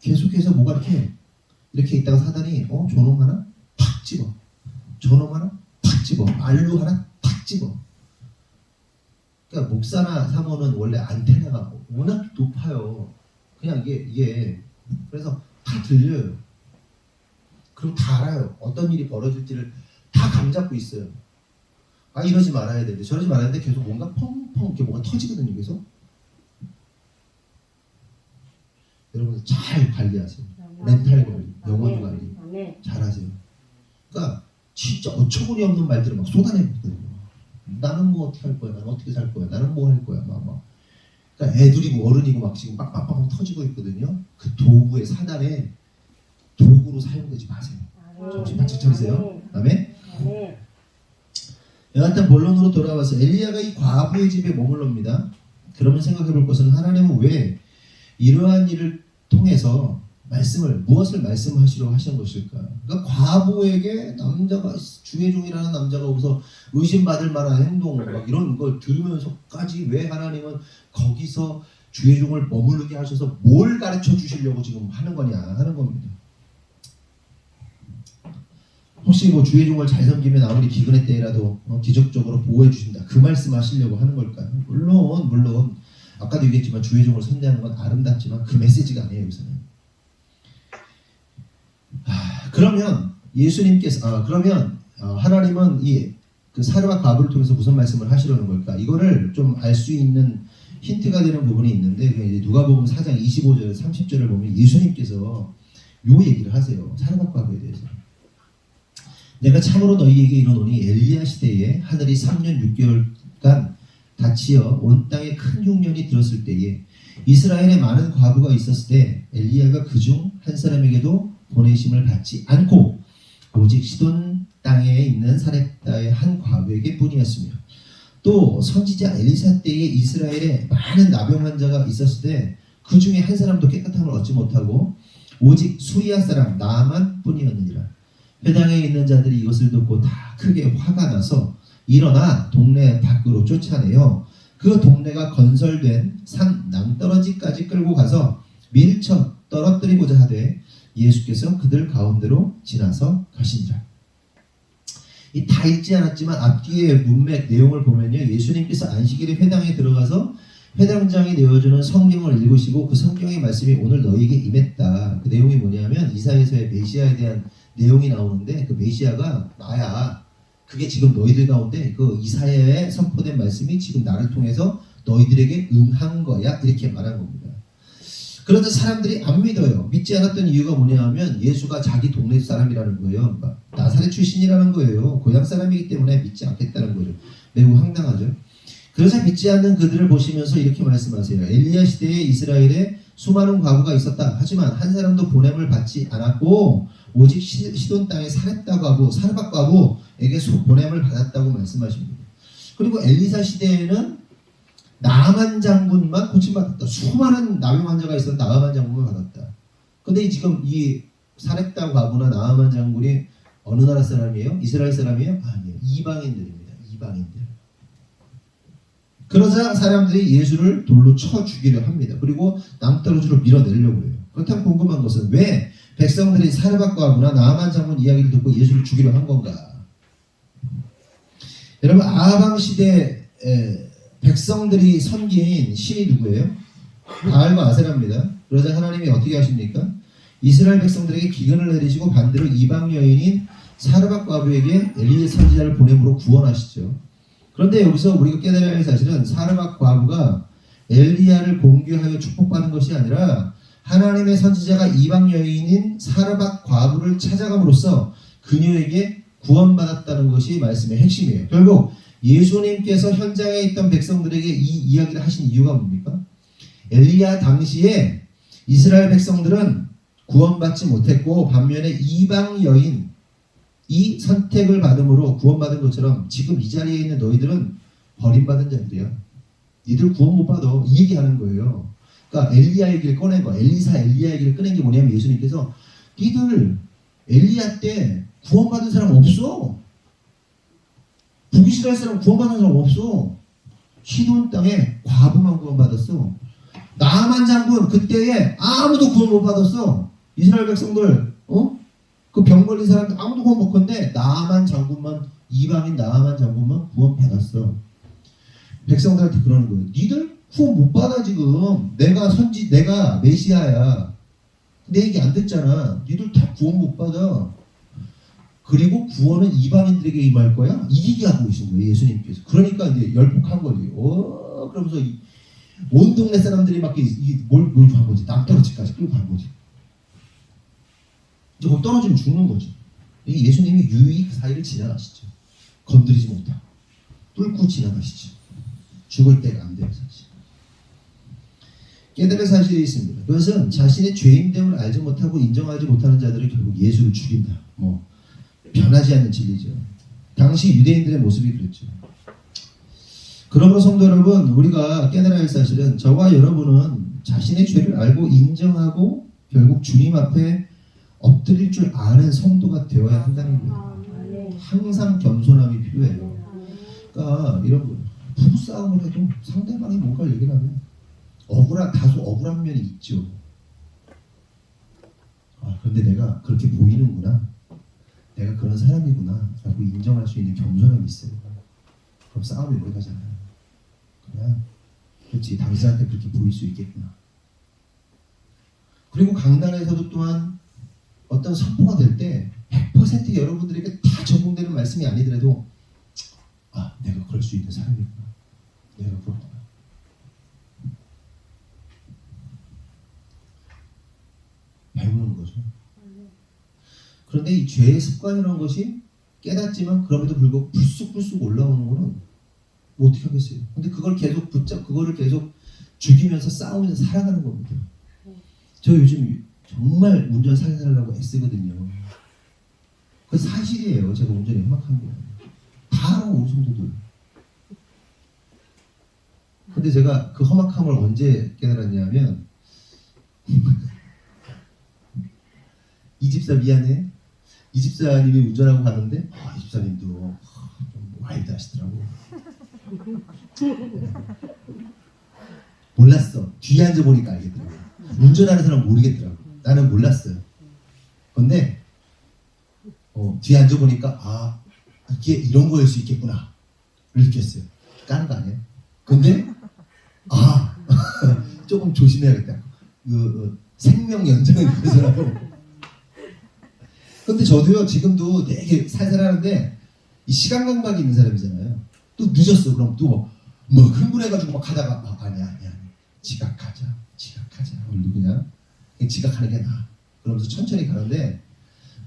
계속해서 뭐가 이렇게 있다가 사단이 저놈 하나? 팍 집어. 저놈 하나 팍 집어. 알루 하나 팍 집어. 그러니까 목사나 사모는 원래 안테나가 워낙 높아요. 그냥 이게 그래서 다 들려요. 그리고 다 알아요. 어떤 일이 벌어질지를 다 감잡고 있어요. 아, 이러지 말아야 되는데 저러지 말아야 되는데 계속 뭔가 펑펑 이렇게 뭔가 터지거든요. 계속. 여러분 잘 관리하세요. 멘탈 관리, 영혼 관리 아멘. 잘하세요. 그러니까 진짜 어처구니없는 말들을 막 쏟아내거든요. 나는 뭐 어떻게 할 거야? 나는 어떻게 살 거야? 나는 뭐 할 거야? 막. 그러니까 애들이고 어른이고 막 지금 빡빡빡 터지고 있거든요. 그 도구의 사단의 도구로 사용되지 마세요. 정신 바짝 차리세요. 아멘. 아멘. 여하튼 본론으로 돌아와서 엘리야가 이 과부의 집에 머물럽니다. 그러면 생각해 볼 것은 하나님은 왜 이러한 일을 통해서 무엇을 말씀하시려 하신 것일까? 그러니까 과부에게 남자가 주의종이라는 남자가 오서 의심받을 만한 행동 막 이런 걸 들으면서까지 왜 하나님은 거기서 주의종을 머무르게 하셔서 뭘 가르쳐 주시려고 지금 하는 거냐 하는 겁니다. 혹시 뭐 주의종을 잘 섬기면 아무리 기근의 때라도 기적적으로 보호해 주신다 그 말씀하시려고 하는 걸까요? 물론 아까도 얘기했지만 주의종을 선대하는 건 아름답지만 그 메시지가 아니에요. 여기서는. 그러면 예수님께서 하나님은 그 사르와 과부를 통해서 무슨 말씀을 하시려는 걸까? 이거를 좀 알 수 있는 힌트가 되는 부분이 있는데 이제 누가복음 4장 25절 30절을 보면 예수님께서 요 얘기를 하세요. 사르와 과부에 대해서. 내가 참으로 너희에게 이르노니 엘리야 시대에 하늘이 3년 6개월간 닫히어 온 땅에 큰 흉년이 들었을 때에 이스라엘에 많은 과부가 있었을 때 엘리야가 그중 한 사람에게도 보내심을 받지 않고 오직 시돈 땅에 있는 사렙다의 한 과부에게 뿐이었으며 또 선지자 엘리사 때에 이스라엘에 많은 나병 환자가 있었을 때 그 중에 한 사람도 깨끗함을 얻지 못하고 오직 수리아 사람 나만 뿐이었느니라. 회당에 있는 자들이 이것을 듣고 다 크게 화가 나서 일어나 동네 밖으로 쫓아내어 그 동네가 건설된 산 낭떠러지까지 끌고 가서 밀쳐 떨어뜨리고자 하되 예수께서 그들 가운데로 지나서 가시니라. 이 다 읽지 않았지만 앞뒤의 문맥 내용을 보면요. 예수님께서 안식일에 회당에 들어가서 회당장이 내어주는 성경을 읽으시고 그 성경의 말씀이 오늘 너희에게 임했다. 그 내용이 뭐냐면 이사야서의 메시아에 대한 내용이 나오는데 그 메시아가 나야. 그게 지금 너희들 가운데 그 이사야에 선포된 말씀이 지금 나를 통해서 너희들에게 응한 거야. 이렇게 말한 겁니다. 그런데 사람들이 안 믿어요. 믿지 않았던 이유가 뭐냐 하면 예수가 자기 동네 사람이라는 거예요. 나사렛 출신이라는 거예요. 고향 사람이기 때문에 믿지 않겠다는 거죠. 매우 황당하죠. 그래서 믿지 않는 그들을 보시면서 이렇게 말씀하세요. 엘리야 시대에 이스라엘에 수많은 과부가 있었다. 하지만 한 사람도 보냄을 받지 않았고 오직 시돈 땅의 사렙다 과부, 사르밧 과부에게 보냄을 받았다고 말씀하십니다. 그리고 엘리사 시대에는 나아만 장군만 고침받았다. 수많은 나병 환자가 있었는데 나아만 장군만 받았다. 근데 지금 이 사렙다 과부나 나아만 장군이 어느 나라 사람이에요? 이스라엘 사람이에요? 아니에요. 이방인들입니다. 이방인들. 그러자 사람들이 예수를 돌로 쳐 죽이려 합니다. 그리고 낭떠러지로 밀어내려고 해요. 그렇다면 궁금한 것은 왜 백성들이 사르밧 과부나 나아만 장군 이야기를 듣고 예수를 죽이려 한 건가? 여러분 아방 시대 백성들이 섬긴 신이 누구예요? 바알과 아세라입니다. 그러자 하나님이 어떻게 하십니까? 이스라엘 백성들에게 기근을 내리시고 반대로 이방 여인인 사르밧 과부에게 엘리야 선지자를 보냄으로 구원하시죠. 그런데 여기서 우리가 깨달아야 할 사실은 사르밧 과부가 엘리야를 공개하여 축복받는 것이 아니라 하나님의 선지자가 이방 여인인 사르밧 과부를 찾아감으로써 그녀에게 구원받았다는 것이 말씀의 핵심이에요. 결국 예수님께서 현장에 있던 백성들에게 이 이야기를 하신 이유가 뭡니까? 엘리야 당시에 이스라엘 백성들은 구원받지 못했고 반면에 이방 여인 이 선택을 받음으로 구원받은 것처럼 지금 이 자리에 있는 너희들은 버림받은 자들이야. 니들 구원 못 받아. 이 얘기하는 거예요. 그러니까 엘리야 얘기를 꺼낸 거야. 엘리야 얘기를 꺼낸 게 뭐냐면 예수님께서 니들 엘리야 때 구원받은 사람 없어. 북이스라엘 사람 구원받은 사람 없어. 시돈 땅에 과부만 구원받았어. 나아만 장군 그때에 아무도 구원 못 받았어. 이스라엘 백성들 그 병 걸린 사람 아무도 구원 못 건데 나만 장군만 이방인 나만 장군만 구원 받았어. 백성들한테 그러는 거예요. 니들 구원 못 받아 지금. 내가 메시아야. 내 얘기 안 듣잖아. 니들 다 구원 못 받아. 그리고 구원은 이방인들에게 임할 거야. 이 얘기 하고 계신 거예요. 예수님께서. 그러니까 이제 열폭한 거지. 그러면서 온 동네 사람들이 막 뭘 간 거지. 남떨어지까지 끌고 간 거지. 이제 거기 떨어지면 죽는 거지. 예수님이 유유히 그 사이를 지나가시죠. 건드리지 못하고 뚫고 지나가시죠. 죽을 때가 안 되는 사실. 깨달을 사실이 있습니다. 그것은 자신의 죄인됨을 알지 못하고 인정하지 못하는 자들을 결국 예수를 죽인다. 변하지 않는 진리죠. 당시 유대인들의 모습이 그랬죠. 그러므로 성도 여러분, 우리가 깨달아야 할 사실은 저와 여러분은 자신의 죄를 알고 인정하고 결국 주님 앞에 엎드릴 줄 아는 성도가 되어야 한다는 거예요. 항상 겸손함이 필요해요. 그러니까 이런 거 부부싸움을 해도 상대방이 뭔가 얘기를 하면 다소 억울한 면이 있죠. 그런데 내가 그렇게 보이는구나. 내가 그런 사람이구나 라고 인정할 수 있는 겸손함이 있어요. 그럼 싸움이 오래 가잖아요. 그냥 그렇지, 당신한테 그렇게 보일 수 있겠구나. 그리고 강단에서도 또한 어떤 선포가 될 때 100% 여러분들에게 다 적용되는 말씀이 아니더라도 내가 그럴 수 있는 사람이구나. 내가 그렇구나. 배우는 거죠. 그런데 이 죄의 습관이라는 것이 깨닫지만 그럼에도 불구하고 불쑥불쑥 올라오는 거는 뭐 어떻게 하겠어요. 근데 그걸 계속 그거를 계속 죽이면서 싸우면서 살아가는 겁니다. 저 요즘 정말 운전 살살하려고 애쓰거든요. 그 사실이에요. 제가 운전이 험악한 거. 다 알아, 우리 성도들. 근데 제가 그 험악함을 언제 깨달았냐면 이 집사 미안해. 이 집사님이 운전하고 가는데 이 집사님도 좀 와일드 하시더라고. 몰랐어. 뒤에 앉아보니까 알겠더라고. 운전하는 사람은 모르겠더라고. 나는 몰랐어요. 근데 뒤에 앉아보니까 이게 이런 거일 수 있겠구나 느꼈어요. 까는 거 아니에요? 근데 조금 조심해야겠다. 생명 연장을 위해서라도. 근데 저도요, 지금도 되게 살살하는데 이 시간 강박이 있는 사람이잖아요. 또 늦었어. 그럼 또 흥분해가지고 막 가다가 아니야. 지각하자. 우리 그냥 지각하는 게 나아. 그러면서 천천히 가는데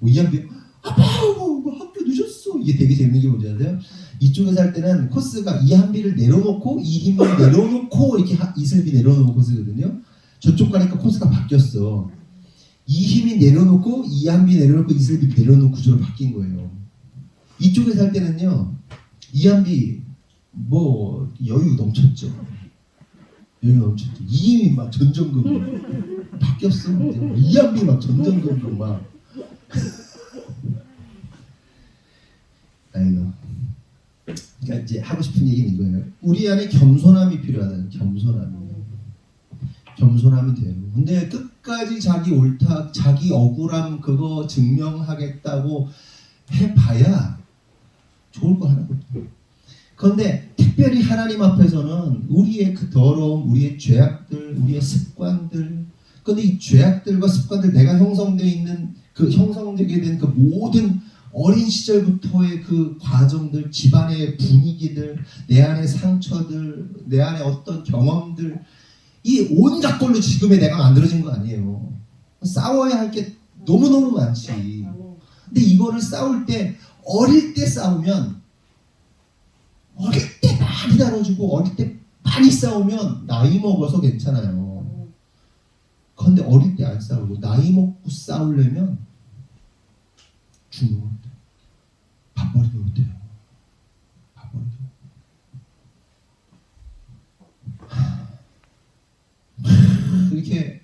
이한비 아빠 학교 늦었어. 이게 되게 재밌는 게 뭔지 아세요? 이쪽에서 할 때는 코스가 이한비를 내려놓고 이힘을 내려놓고 이렇게 이슬비 내려놓은 코스거든요. 저쪽 가니까 코스가 바뀌었어. 이 힘이 내려놓고 이한비 내려놓고 이슬비 내려놓은 구조로 바뀐 거예요. 이쪽에서 할 때는요, 이한비 여유 넘쳤죠. 이 힘이 막 전전긍긍 바뀌었어. 이한비 막 전전긍긍 막. 아이고. 그러니까 이제 하고 싶은 얘기는 이거예요. 우리 안에 겸손함이 필요하다는 겸손함이 돼요. 근데 끝까지 자기 옳다, 자기 억울함 그거 증명하겠다고 해봐야 좋을 거 하나거든요. 그런데 특별히 하나님 앞에서는 우리의 그 더러움, 우리의 죄악들, 우리의 습관들, 근데 이 죄악들과 습관들, 내가 형성되게 된 그 모든 어린 시절부터의 그 과정들, 집안의 분위기들, 내 안의 상처들, 내 안의 어떤 경험들, 이 온갖 걸로 지금의 내가 만들어진 거 아니에요. 싸워야 할 게 너무너무 많지. 근데 이거를 싸울 때, 어릴 때 싸우면, 어릴 때 많이 다뤄주고 어릴 때 많이 싸우면 나이 먹어서 괜찮아요. 그런데 어릴 때 안 싸우고 나이 먹고 싸우려면 죽는 겁니다. 밥벌이도 못해요. 이렇게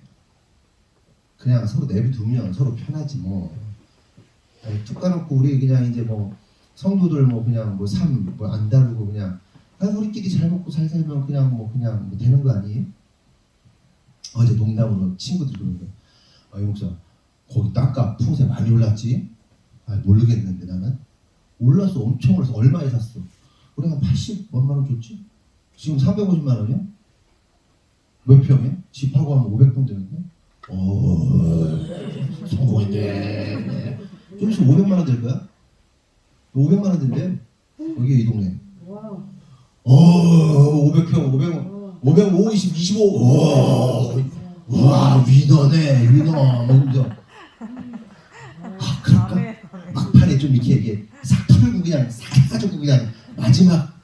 그냥 서로 내비두면 서로 편하지 뭐. 툭 까놓고 우리 그냥 이제 성도들 그냥 삶 안 다루고 그냥 우리끼리 잘 먹고 잘 살면 그냥 되는 거 아니에요? 어제 농담으로 친구들이 그러는 거야. 이 목사 거기 땅값 풍세 많이 올랐지? 아 모르겠는데 나는 올랐어. 엄청 올랐어. 얼마에 샀어? 우리 한 80만 원 줬지? 지금 450만 원이야? 몇 평이야? 집하고 하면 500평 되는데? 오 성공했네. 좀 있으면 500만 원 될 거야? 500만 원 된대. 여기 이 동네. 와. 500평 550 25. 와 위너네 위너. 먼저 그럴까? 다음에 막판에 좀 이렇게 싹 털고 그냥 싹 해가지고 그냥 마지막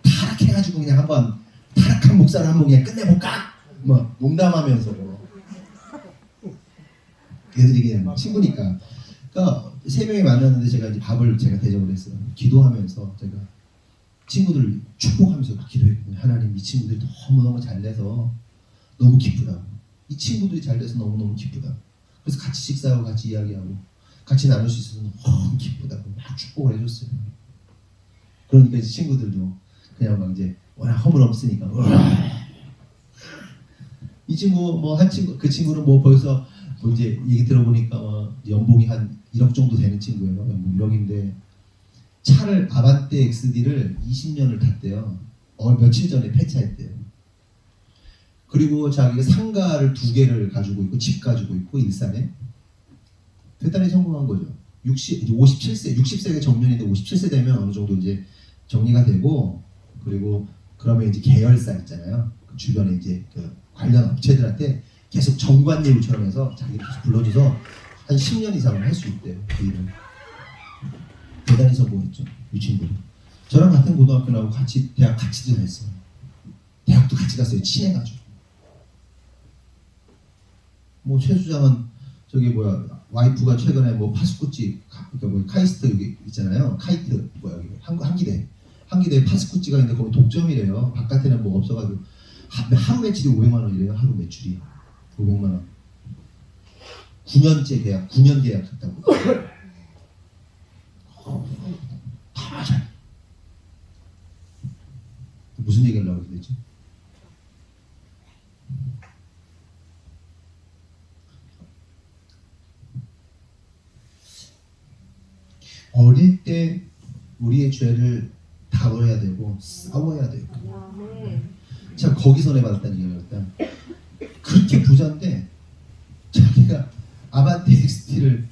타락해가지고 그냥 한번 타락한 목사를 한번 그냥 끝내볼까? 뭐 농담하면서 애들이 그냥 친구니까. 그러니까 세 명이 만났는데 제가 이제 밥을 제가 대접을 했어요. 기도하면서 제가 친구들 축복하면서 막 기도했거든요. 하나님 이 친구들이 너무너무 잘돼서 너무 기쁘다고. 이 친구들이 잘돼서 너무너무 기쁘다. 그래서 같이 식사하고 같이 이야기하고 같이 나눌 수 있어서 너무 기쁘다고 막 축복을 해줬어요. 그러니까 이제 친구들도 그냥 막 이제 워낙 허물없으니까 이 친구 뭐 한 친구 그 친구는 뭐 벌써 뭐 이제 얘기 들어보니까 연봉이 한 1억 정도 되는 친구예요. 연봉 1억인데 차를 아반떼 XD를 20년을 탔대요. 며칠 전에 폐차했대요. 그리고 자기가 상가를 2개를 가지고 있고 집 가지고 있고 일산에 대단히 성공한 거죠. 57세, 60세가 정년인데 57세 되면 어느 정도 이제 정리가 되고 그리고 그러면 이제 계열사 있잖아요. 그 주변에 이제 그 관련 업체들한테 계속 정관예우처럼 해서 자기를 계속 불러줘서 한 10년 이상을 할 수 있대요. 그 일을. 대단히 성공했죠. 이 친구는. 저랑 같은 고등학교 나오고 같이 대학 같이 다녔어요. 대학도 같이 갔어요. 친해가지고. 뭐 최 수장은 저기 뭐야 와이프가 최근에 뭐 파스쿠찌 그러니까 뭐 카이스트 여기 있잖아요. 카이트 뭐야 여기 한기대 파스쿠찌가 있는데 거기 독점이래요. 바깥에는 뭐 없어가지고 하루 매출이 500만 원이래요. 하루 매출이 500만 원. 9년째 계약, 9년 계약했다고. 다 잘. 무슨 얘기를 하려고 그랬지? 어릴 때 우리의 죄를 다뤄야 되고 싸워야 되고. 제가 거기서 내받았다는 얘기였다. 그렇게 부자인데 자기가 아반떼 XT를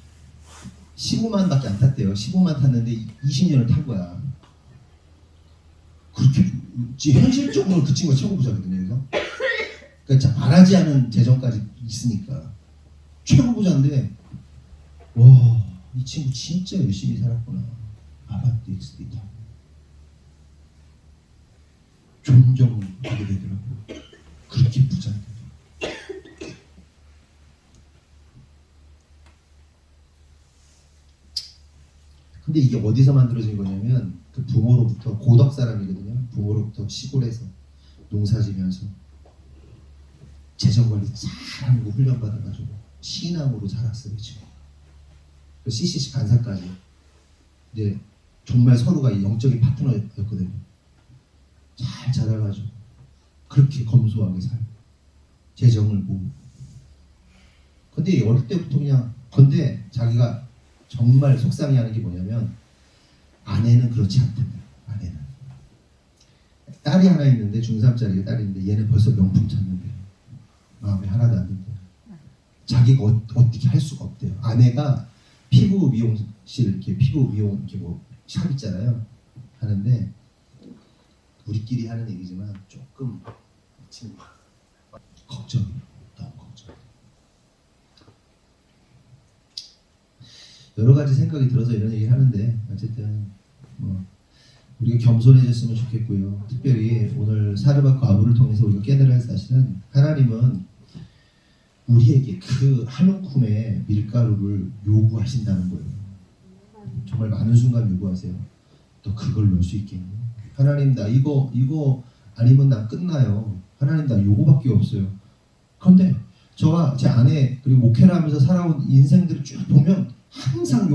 15만밖에 안 탔대요. 15만 탔는데 20년을 탄 거야. 그렇게 현실적으로 그 친구가 최고 부자거든요. 그래서 그러니까 말하지 않은 재정까지 있으니까 최고 부자인데 와, 이 친구 진짜 열심히 살았구나. 아반떼 XT 타고 존경하게 되더라고요. 그렇게 부자인데. 근데 이게 어디서 만들어진 거냐면 그 부모로부터 고덕 사람이거든요. 부모로부터 시골에서 농사지면서 재정관리 잘하고 훈련받아가지고 신앙으로 자랐어요. 지금 CCC 간사까지 이제 정말 서로가 영적인 파트너였거든요. 잘 자라가지고 그렇게 검소하게 살고 재정을 보고. 근데 어릴 때부터 그냥 근데 자기가 정말 속상해하는 게 뭐냐면 아내는 그렇지 않답니다. 아내는 딸이 하나 있는데 중3짜리 딸이 있는데 얘는 벌써 명품 찾는데 마음에 하나도 안 든대요. 자기가 어떻게 할 수가 없대요. 아내가 피부 미용실 이렇게 피부 미용 이렇게 뭐 샵 있잖아요. 하는데 우리끼리 하는 얘기지만 조금 지금 걱정이에요. 너무 걱정. 여러 가지 생각이 들어서 이런 얘기를 하는데 어쨌든 뭐 우리가 겸손해졌으면 좋겠고요. 특별히 오늘 사르밧과 아부를 통해서 우리가 깨달아야 할 사실은 하나님은 우리에게 그 한 움큼의 밀가루를 요구하신다는 거예요. 정말 많은 순간 요구하세요. 너 그걸 넣을 수 있겠니? 하나님 나 이거 아니면 나 끝나요. 하나님 나 요거밖에 없어요. 그런데 저와 제 아내 그리고 목회를 하면서 살아온 인생들을 쭉 보면 항상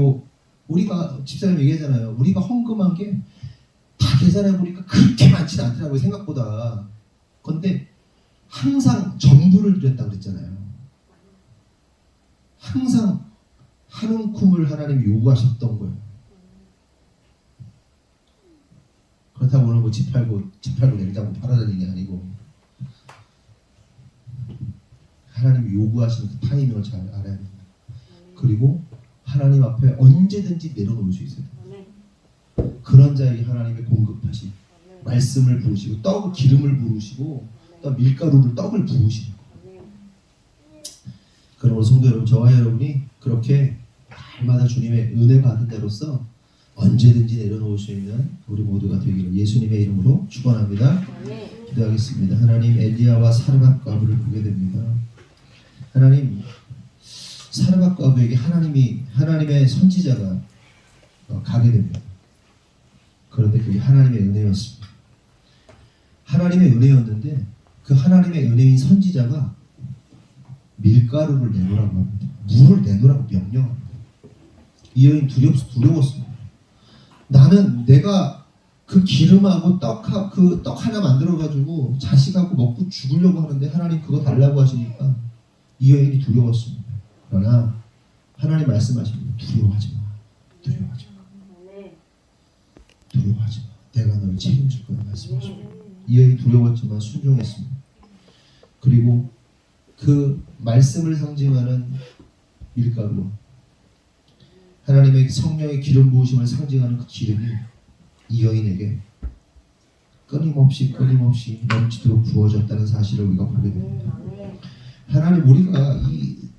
우리가 집사님 얘기하잖아요. 우리가 헌금한 게 다 계산해 보니까 그렇게 많지는 않더라고요. 생각보다. 그런데 항상 전부를 드렸다고 그랬잖아요. 항상 한 움큼을 하나님이 요구하셨던 거예요. 그렇다고 오늘 뭐 집 팔고 냉장고 팔아다니는 게 아니고 하나님이 요구하시는 그 타이밍을 잘 알아야 됩니다. 그리고 하나님 앞에 언제든지 내려놓을 수 있어요. 그런 자에게 하나님의 공급하신 말씀을 부으시고 떡 기름을 부으시고 또 밀가루를 떡을 부으시는 거예요. 그러므로 성도 여러분, 저와 여러분이 그렇게 날마다 주님의 은혜 받은 대로서 언제든지 내려놓을 수 있는 우리 모두가 되기를 예수님의 이름으로 축원합니다. 기도하겠습니다. 하나님, 엘리야와 사르밧 과부를 보게 됩니다. 하나님, 사르밧 과부에게 하나님의 선지자가 가게 됩니다. 그런데 그게 하나님의 은혜였습니다. 하나님의 은혜였는데 그 하나님의 은혜인 선지자가 밀가루를 내놓으라고 합니다. 물을 내놓으라고 명령합니다. 이 여인 두려웠습니다. 나는 내가 그 기름하고 그 떡 하나 만들어가지고 자식하고 먹고 죽으려고 하는데 하나님 그거 달라고 하시니까 이 여인이 두려웠습니다. 그러나 하나님 말씀하십니다. 두려워하지 마. 두려워하지 마. 두려워하지 마. 내가 너를 책임질 거야 말씀하십니다. 이 여인이 두려웠지만 순종했습니다. 그리고 그 말씀을 상징하는 밀가루, 하나님의 성령의 기름 부으심을 상징하는 그 기름이 이 여인에게 끊임없이 넘치도록 부어졌다는 사실을 우리가 보게 됩니다. 하나님, 우리가 이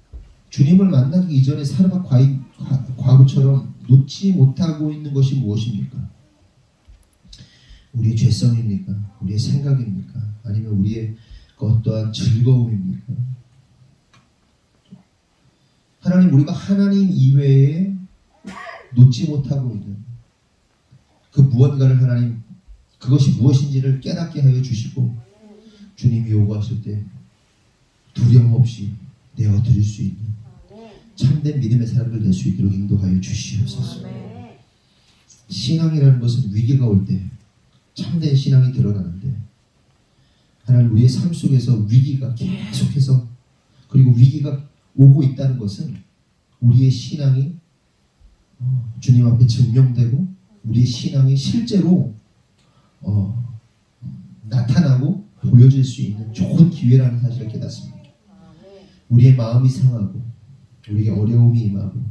주님을 만나기 이전에 사르밧 과부처럼 놓지 못하고 있는 것이 무엇입니까? 우리의 죄성입니까? 우리의 생각입니까? 아니면 우리의 어떠한 즐거움입니까? 하나님, 우리가 하나님 이외에 놓지 못하고 있는 그 무언가를 하나님, 그것이 무엇인지를 깨닫게 하여 주시고 주님이 요구하실 때 두려움 없이 내어드릴 수 있는 참된 믿음의 사람들 될 수 있도록 인도하여 주시옵소서. 신앙이라는 것은 위기가 올 때 참된 신앙이 드러나는데, 하나님, 우리의 삶 속에서 위기가 계속해서, 그리고 위기가 오고 있다는 것은 우리의 신앙이 주님 앞에 증명되고 우리의 신앙이 실제로 나타나고 보여질 수 있는 좋은 기회라는 사실을 깨닫습니다. 우리의 마음이 상하고 우리의 어려움이 임하고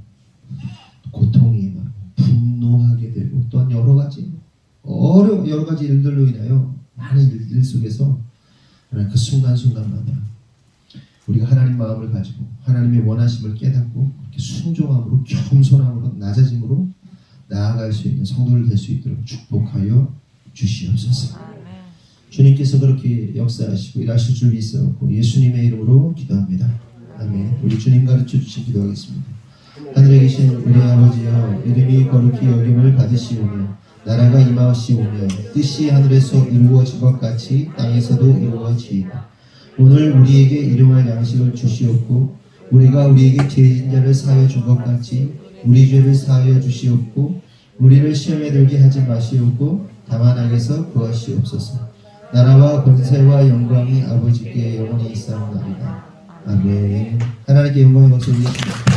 고통이 임하고 분노하게 되고 또한 여러 가지 일들로 인하여 많은 일 속에서 그 순간순간마다 우리가 하나님 마음을 가지고 하나님의 원하심을 깨닫고 이렇게 순종함으로 겸손함으로 낮아짐으로 나아갈 수 있는 성도를 될 수 있도록 축복하여 주시옵소서. 주님께서 그렇게 역사하시고 일하실 줄 믿사옵고 예수님의 이름으로 기도합니다. 아멘. 우리 주님 가르쳐 주신 기도하겠습니다. 하늘에 계신 우리 아버지여, 이름이 거룩히 여김을 받으시오며 나라가 임하시오며 뜻이 하늘에서 이루어진 것 같이 땅에서도 이루어지이다. 오늘 우리에게 일용할 양식을 주시옵고 우리가 우리에게 죄진 자를 사하여 준 것 같이 우리 죄를 사하여 주시옵고 우리를 시험에 들게 하지 마시옵고 다만 악에서 구하시옵소서. 나라와 권세와 영광이 아버지께 영원히 있사옵나이다. 아멘. 하나님께 영광의 박수 올리겠습니다.